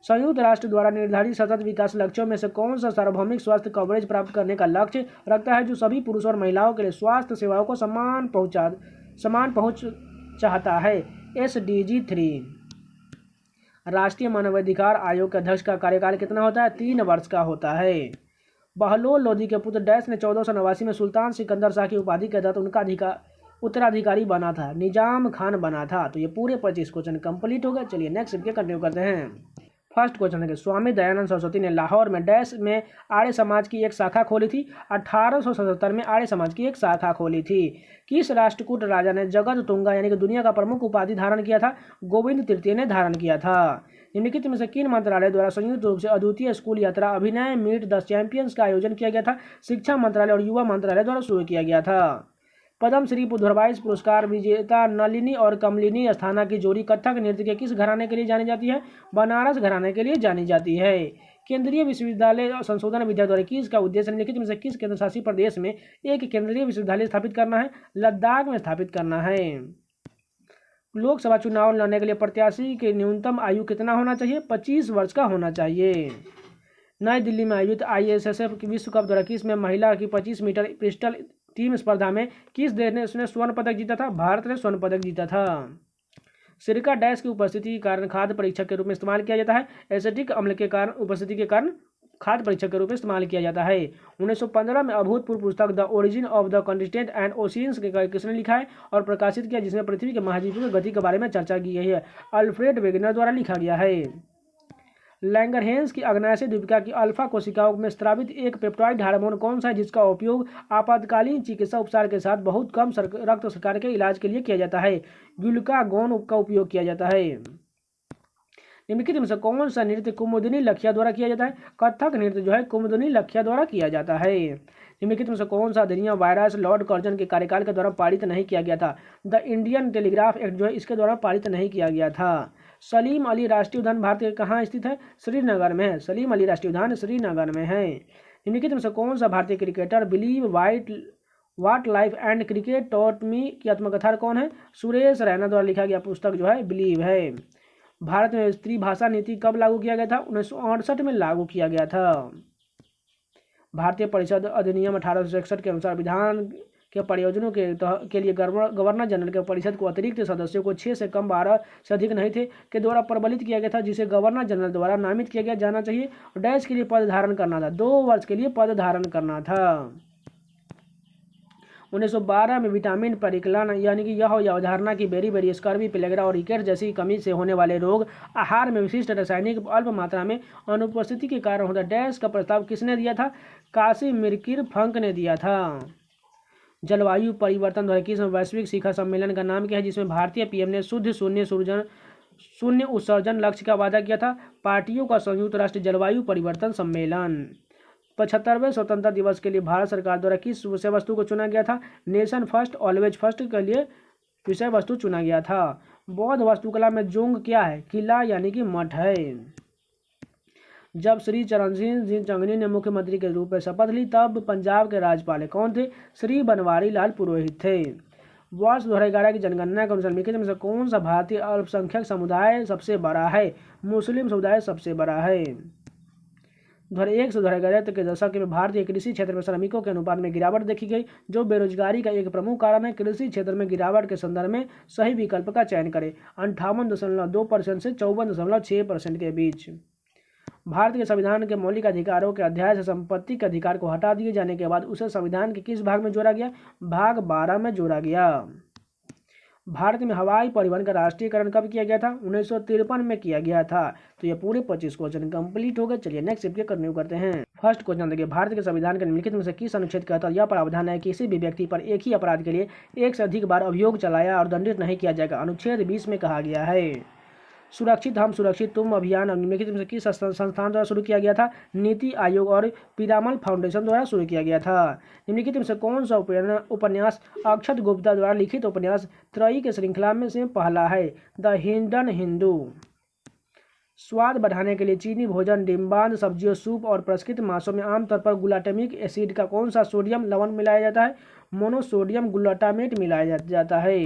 संयुक्त राष्ट्र द्वारा निर्धारित सतत विकास लक्ष्यों में से कौन सा सार्वभौमिक स्वास्थ्य कवरेज प्राप्त करने का लक्ष्य रखता है, जो सभी पुरुषों और महिलाओं के लिए स्वास्थ्य सेवाओं को समान पहुंच चाहता है? SDG 3। राष्ट्रीय मानवाधिकार आयोग के अध्यक्ष का कार्यकाल कितना होता है? 3 वर्ष का होता है। बहलोल लोदी के पुत्र डैश ने 1489 में सुल्तान सिकंदर शाह की उपाधि के तहत उनका उत्तराधिकारी बना था? निजाम खान बना था। तो ये पूरे 25 क्वेश्चन कंप्लीट हो गए। चलिए नेक्स्ट वीडियो कंटिन्यू करते हैं। फर्स्ट क्वेश्चन है कि स्वामी दयानंद सरस्वती ने लाहौर में डैश में आर्य समाज की एक शाखा खोली थी? 1877 में आर्य समाज की एक शाखा खोली थी। किस राष्ट्रकूट राजा ने जगत तुंगा यानी कि दुनिया का प्रमुख उपाधि धारण किया था? गोविंद तृतीय ने धारण किया था। निम्नलिखित में से किन मंत्रालय द्वारा संयुक्त रूप से अद्वितीय स्कूल यात्रा अभिनय मीट द चैंपियंस का आयोजन किया गया था? शिक्षा मंत्रालय और युवा मंत्रालय द्वारा शुरू किया गया था। पद्मश्री 22 पुरस्कार विजेता नलिनी और कमलिनी अस्थाना की जोड़ी कथक नृत्य के किस घराने के लिए जानी जाती है? बनारस घराने के लिए जानी जाती है। केंद्रीय विश्वविद्यालय संशोधन विधेयक द्वारा किसका उद्देश्य निम्नलिखित में से किस केंद्र शासित प्रदेश में एक केंद्रीय विश्वविद्यालय स्थापित करना है? लद्दाख में स्थापित करना है। लोकसभा चुनाव लड़ने के लिए प्रत्याशी की न्यूनतम आयु कितना होना चाहिए? 25 वर्ष का होना चाहिए। नई दिल्ली में आयोजित ISSF विश्व कप द्वारा किस में महिला की 25 मीटर पिस्टल टीम स्पर्धा में किस देश ने उसने स्वर्ण पदक जीता था? भारत ने स्वर्ण पदक जीता था। सिरका डैश की उपस्थिति के कारण खाद्य परीक्षक के रूप में इस्तेमाल किया जाता है? एसिटिक अम्ल के कारण उपस्थिति के कारण खाद्य परीक्षक के रूप में इस्तेमाल किया जाता है। 1915 में अभूतपूर्व पुस्तक the origin of the continent and oceans किसने लिखा है और प्रकाशित किया, जिसमें पृथ्वी के महाद्वीपों की गति के बारे में चर्चा की गई है? अल्फ्रेड वेगनर द्वारा लिखा गया है। लैंगरहेंस की अग्नाशय दीपिका की अल्फा कोशिकाओं में स्रावित एक पेप्टाइड हार्मोन कौन सा है जिसका उपयोग आपातकालीन चिकित्सा उपचार के साथ बहुत कम रक्त शर्करा के इलाज के लिए किया जाता है? ग्लूकागोन का उपयोग किया जाता है। निम्नलिखित में से कौन सा नृत्य कुमुदिनी लखिया द्वारा किया जाता है? कथक नृत्य जो है कुमुदिनी लखिया द्वारा किया जाता है। निम्नलिखित में से कौन सा अधिनियम वायरस लॉर्ड कर्जन के कार्यकाल के दौरान पारित नहीं किया गया था? द इंडियन टेलीग्राफ एक्ट जो है इसके द्वारा पारित नहीं किया गया था। सलीम अली राष्ट्रीय उद्यान भारत के कहाँ स्थित है? श्रीनगर में है। सलीम अली राष्ट्रीय उद्यान श्रीनगर में है। निम्नलिखित में से कौन सा भारतीय cricketer believe what life and cricket taught me की आत्मकथा कौन है? सुरेश रैना द्वारा लिखा गया पुस्तक जो है बिलीव है। भारत में त्रिभाषा नीति कब लागू किया गया था? 1968 में लागू किया गया था। भारतीय परिषद अधिनियम 1861 के अनुसार विधान के प्रयोजनों के लिए गवर्नर जनरल के परिषद को अतिरिक्त सदस्यों को 6 से कम 12 से अधिक नहीं थे के द्वारा प्रबलित किया गया था, जिसे गवर्नर जनरल द्वारा नामित किया गया जाना चाहिए। डैश के लिए पद धारण करना था? 2 वर्ष के लिए पद धारण करना था। 1912 में विटामिन परिकलन यानी कि यह अवधारणा की बेरी स्कर्वी प्लेगरा और रिकेट जैसी कमी से होने वाले रोग आहार में विशिष्ट रासायनिक अल्प मात्रा में अनुपस्थिति के कारण होता है। डैश का प्रस्ताव किसने दिया था? कासिमिर फंक ने दिया था। जलवायु परिवर्तन द्वारा किस वैश्विक शिखर सम्मेलन का नाम क्या है जिसमें भारतीय पीएम ने शुद्ध शून्य उत्सर्जन लक्ष्य का वादा किया था? पार्टियों का संयुक्त राष्ट्र जलवायु परिवर्तन सम्मेलन। 75वें स्वतंत्रता दिवस के लिए भारत सरकार द्वारा किस विषय वस्तु को चुना गया था? नेशन फर्स्ट ऑलवेज फर्स्ट के लिए विषय वस्तु चुना गया था। बौद्ध वास्तुकला में जोंग क्या है? किला यानी कि मठ है। जब श्री चरण सिंह चंगनी ने मुख्यमंत्री के रूप में शपथ ली तब पंजाब के राज्यपाल कौन थे? श्री बनवारी लाल पुरोहित थे। वर्ष 2011 की जनगणना के अनुसार निम्नलिखित में से कौन सा भारतीय अल्पसंख्यक समुदाय सबसे बड़ा है? मुस्लिम समुदाय सबसे बड़ा है। 2001 से 2011 तक के दशक में भारतीय कृषि क्षेत्र में श्रमिकों के अनुपात में गिरावट देखी गई, जो बेरोजगारी का एक प्रमुख कारण है। कृषि क्षेत्र में गिरावट के संदर्भ में सही विकल्प का चयन करें। 58.2% से 54.6% के बीच। भारत के संविधान के मौलिक अधिकारों के अध्याय से संपत्ति के अधिकार को हटा दिए जाने के बाद उसे संविधान के किस भाग में जोड़ा गया? भाग 12 में जोड़ा गया। भारत में हवाई परिवहन का राष्ट्रीयकरण कब किया गया था? 1953 में किया गया था। तो ये पूरे 25 क्वेश्चन कंप्लीट हो गए। चलिए नेक्स्ट वीडियो कंटिन्यू करते हैं। फर्स्ट क्वेश्चन देखिए, भारत के संविधान के निम्नलिखित में से किस अनुच्छेद का यह प्रावधान है किसी भी व्यक्ति पर एक ही अपराध के लिए एक से अधिक बार अभियोग चलाया और दंडित नहीं किया जाएगा? अनुच्छेद 20 में कहा गया है। सुरक्षित हम सुरक्षित तुम अभियान निम्नलिखित में से किस संस्थान द्वारा शुरू किया गया था? नीति आयोग और पीरामल फाउंडेशन द्वारा शुरू किया गया था। निम्नलिखित में से कौन सा उपन्यास अक्षत गुप्ता द्वारा लिखित उपन्यास त्रयी के श्रृंखला में से पहला है? द हिंडन हिंदू। स्वाद बढ़ाने के लिए चीनी भोजन, डिम्बांध सब्जियों, सूप और प्रसंस्कृत मांसों में आमतौर पर ग्लूटामिक एसिड का कौन सा सोडियम लवण मिलाया जाता है? मोनोसोडियम ग्लूटामेट मिलाया जाता है।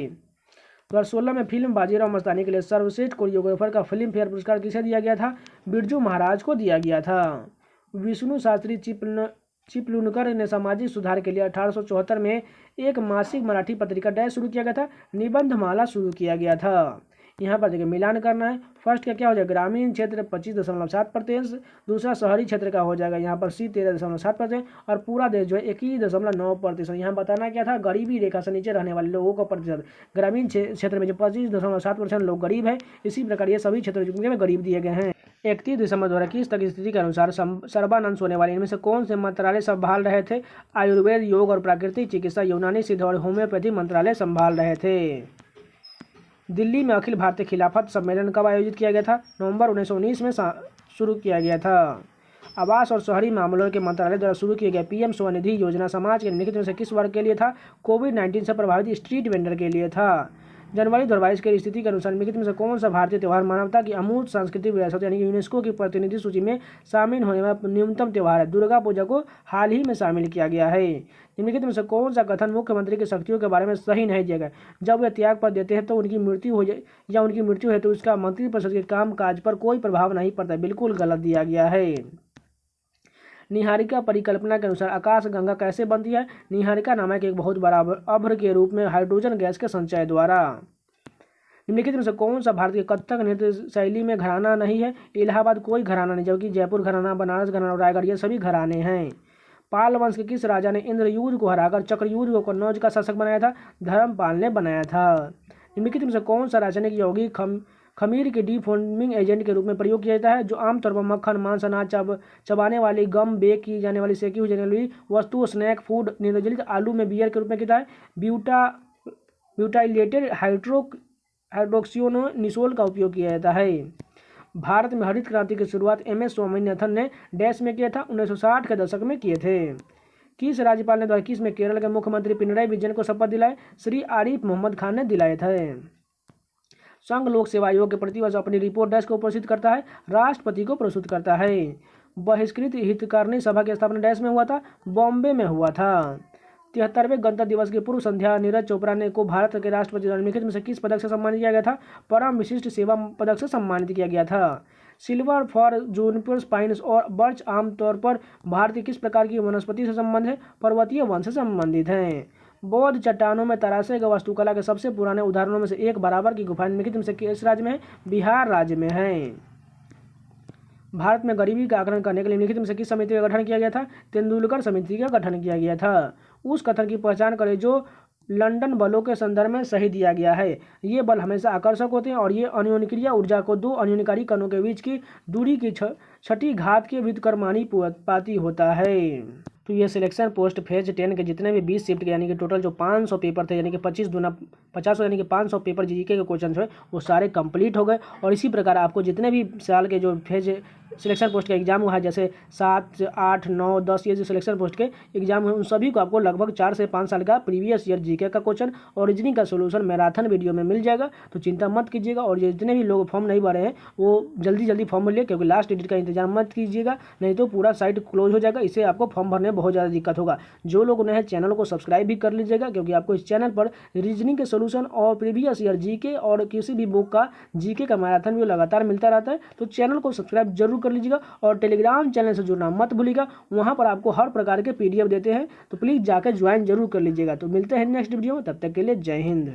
2016 में फिल्म बाजीराव मस्तानी के लिए सर्वश्रेष्ठ कोरियोग्राफर का फिल्म फेयर पुरस्कार किसे दिया गया था? बिरजू महाराज को दिया गया था। विष्णु शास्त्री चिपलूनकर ने सामाजिक सुधार के लिए 1874 में एक मासिक मराठी पत्रिका डैश शुरू किया गया था? निबंधमाला शुरू किया गया था। यहाँ पर देखिए मिलान करना है। फर्स्ट का क्या हो जाएगा, ग्रामीण क्षेत्र 25.7%, दूसरा शहरी क्षेत्र का हो जाएगा यहाँ पर C 13.7%, और पूरा देश जो है 21.9%। यहाँ बताना क्या था, गरीबी रेखा से नीचे रहने वाले लोगों का प्रतिशत। ग्रामीण क्षेत्र में जो 25.7% लोग गरीब है, इसी प्रकार ये सभी क्षेत्र जितने में गरीब दिए गए हैं। 31 दिसंबर 2021 तक स्थिति के अनुसार सर्बानंद सोनेवाल इनमें से कौन से मंत्रालय संभाल रहे थे? आयुर्वेद, योग और प्राकृतिक चिकित्सा, यूनानी सिद्ध और होम्योपैथी मंत्रालय संभाल रहे थे। दिल्ली में अखिल भारतीय खिलाफत सम्मेलन कब आयोजित किया गया था? नवंबर 1919 में शुरू किया गया था। आवास और शहरी मामलों के मंत्रालय द्वारा शुरू किया गया PM स्वनिधि योजना समाज के निम्नलिखित में से किस वर्ग के लिए था? कोविड-19 से प्रभावित स्ट्रीट वेंडर के लिए था। जनवरी 2022 की स्थिति के अनुसार निम्नलिखित में से कौन सा भारतीय त्यौहार मानवता की अमूर्त सांस्कृतिक विरासत यानी कि यूनेस्को की प्रतिनिधि सूची में शामिल होने वाला न्यूनतम त्यौहार है? दुर्गा पूजा को हाल ही में शामिल किया गया है। निम्नलिखित में से कौन सा कथन मुख्यमंत्री की शक्तियों के बारे में सही नहीं दिया गया? जब वे त्याग पद देते हैं तो उनकी मृत्यु हो जाए या उनकी मृत्यु है तो उसका मंत्रिपरिषद के काम काज पर कोई प्रभाव नहीं पड़ता। बिल्कुल गलत दिया गया है। निहारिका परिकल्पना के अनुसार आकाशगंगा कैसे बनती है? निहारिका नामक एक बहुत बड़ा अभ्र के रूप में हाइड्रोजन गैस के संचय द्वारा। निम्नलिखित में से कौन सा भारतीय कथक नृत्य शैली में घराना नहीं है? इलाहाबाद कोई घराना नहीं, जबकि जयपुर घराना, बनारस घराना और रायगढ़ ये सभी घराने हैं। पाल वंश के किस राजा ने इंद्रयूध को हराकर चक्रयूध को कन्नौज का शासक बनाया था? धर्मपाल ने बनाया था। निम्नलिखित में से कौन सा रासायनिक यौगिक खमीर के डीफॉर्मिंग एजेंट के रूप में प्रयोग किया जाता है, जो आमतौर पर मक्खन, मांस, अनाज चबाने वाली, गम, बेक की जाने वाली, सेकी हुई जाने वाली वस्तुओं, स्नैक फूड, निर्जलित आलू में बियर के रूप में किया है? ब्यूटाइलेटेड हाइड्रोक्सियोनिसोल का उपयोग किया जाता है। भारत में हरित क्रांति की शुरुआत MS स्वामीनाथन ने डैश में किया था? 1960 के दशक में किए थे। किस राज्यपाल ने 2021 में केरल के मुख्यमंत्री पिनराई विजयन को शपथ दिलाए? श्री आरिफ मोहम्मद खान ने दिलाए थे। संघ लोक सेवा आयोग के प्रतिवर्ष अपनी रिपोर्ट डैश को प्रस्तुत करता है? राष्ट्रपति को प्रस्तुत करता है। बहिष्कृत हितकारिणी सभा की स्थापना डैश में हुआ था? बॉम्बे में हुआ था। 73वें गणतंत्र दिवस की पूर्व संध्या नीरज चोपड़ा ने को भारत के राष्ट्रपति निम्नलिखित में से किस पदक से सम्मानित किया गया था? परम विशिष्ट सेवा पदक से सम्मानित किया गया था। सिल्वर फॉर जूनिपर पाइन्स और बर्च आमतौर पर भारत की किस प्रकार की वनस्पति से संबंधित है? पर्वतीय वन से संबंधित हैं। बौद्ध चट्टानों में तराशे गए वास्तुकला के सबसे पुराने उदाहरणों में से एक बराबर की गुफा निम्नलिखित में से किस राज्य में है? बिहार राज्य में है। भारत में गरीबी का आकलन करने के लिए निम्नलिखित में से किस समिति का गठन किया गया था? तेंदुलकर समिति का गठन किया गया था। उस कथन की पहचान करें जो लंदन बलों के संदर्भ में सही दिया गया है। ये बल हमेशा आकर्षक होते हैं और ये अन्योन्यक्रिया ऊर्जा को दो अन्योन्यकारी कणों के बीच की दूरी की छठी घात के व्युत्क्रमानुपाती होता है। तो ये सिलेक्शन पोस्ट फेज 10 के जितने भी 20 शिफ्ट के यानी कि टोटल जो 500 पेपर थे, यानी कि 25 दूना 50 यानी कि 500 पेपर जीके के क्वेश्चन है वो सारे कंप्लीट हो गए। और इसी प्रकार आपको जितने भी साल के जो फेज सिलेक्शन पोस्ट का एग्जाम हुआ है, जैसे 7, 8, 9, 10 ये जो सिलेक्शन पोस्ट के एग्जाम हुए उन सभी को आपको लगभग 4 से 5 साल का प्रीवियस ईयर जीके का क्वेश्चन और रीजनिंग का सोल्यूशन मैराथन वीडियो में मिल जाएगा। तो चिंता मत कीजिएगा। और जितने भी लोग फॉर्म नहीं भरे हैं वो जल्दी फॉर्म भर लिए, क्योंकि लास्ट डेट का इंतजार मत कीजिएगा, नहीं तो पूरा साइट क्लोज हो जाएगा। इससे आपको फॉर्म भरने में बहुत ज़्यादा दिक्कत होगा। जो लोग नए हैं चैनल को सब्सक्राइब भी कर लीजिएगा, क्योंकि आपको इस चैनल पर रीजनिंग के सोल्यूशन और प्रीवियस ईयर जीके और किसी भी बुक का जीके का मैराथन भी लगातार मिलता रहता है। तो चैनल को सब्सक्राइब जरूर कर लीजिएगा और टेलीग्राम चैनल से जुड़ना मत भूलिएगा। वहां पर आपको हर प्रकार के PDF देते हैं, तो प्लीज़ जाकर ज्वाइन जरूर कर लीजिएगा। तो मिलते हैं नेक्स्ट वीडियो में, तब तक के लिए जय हिंद।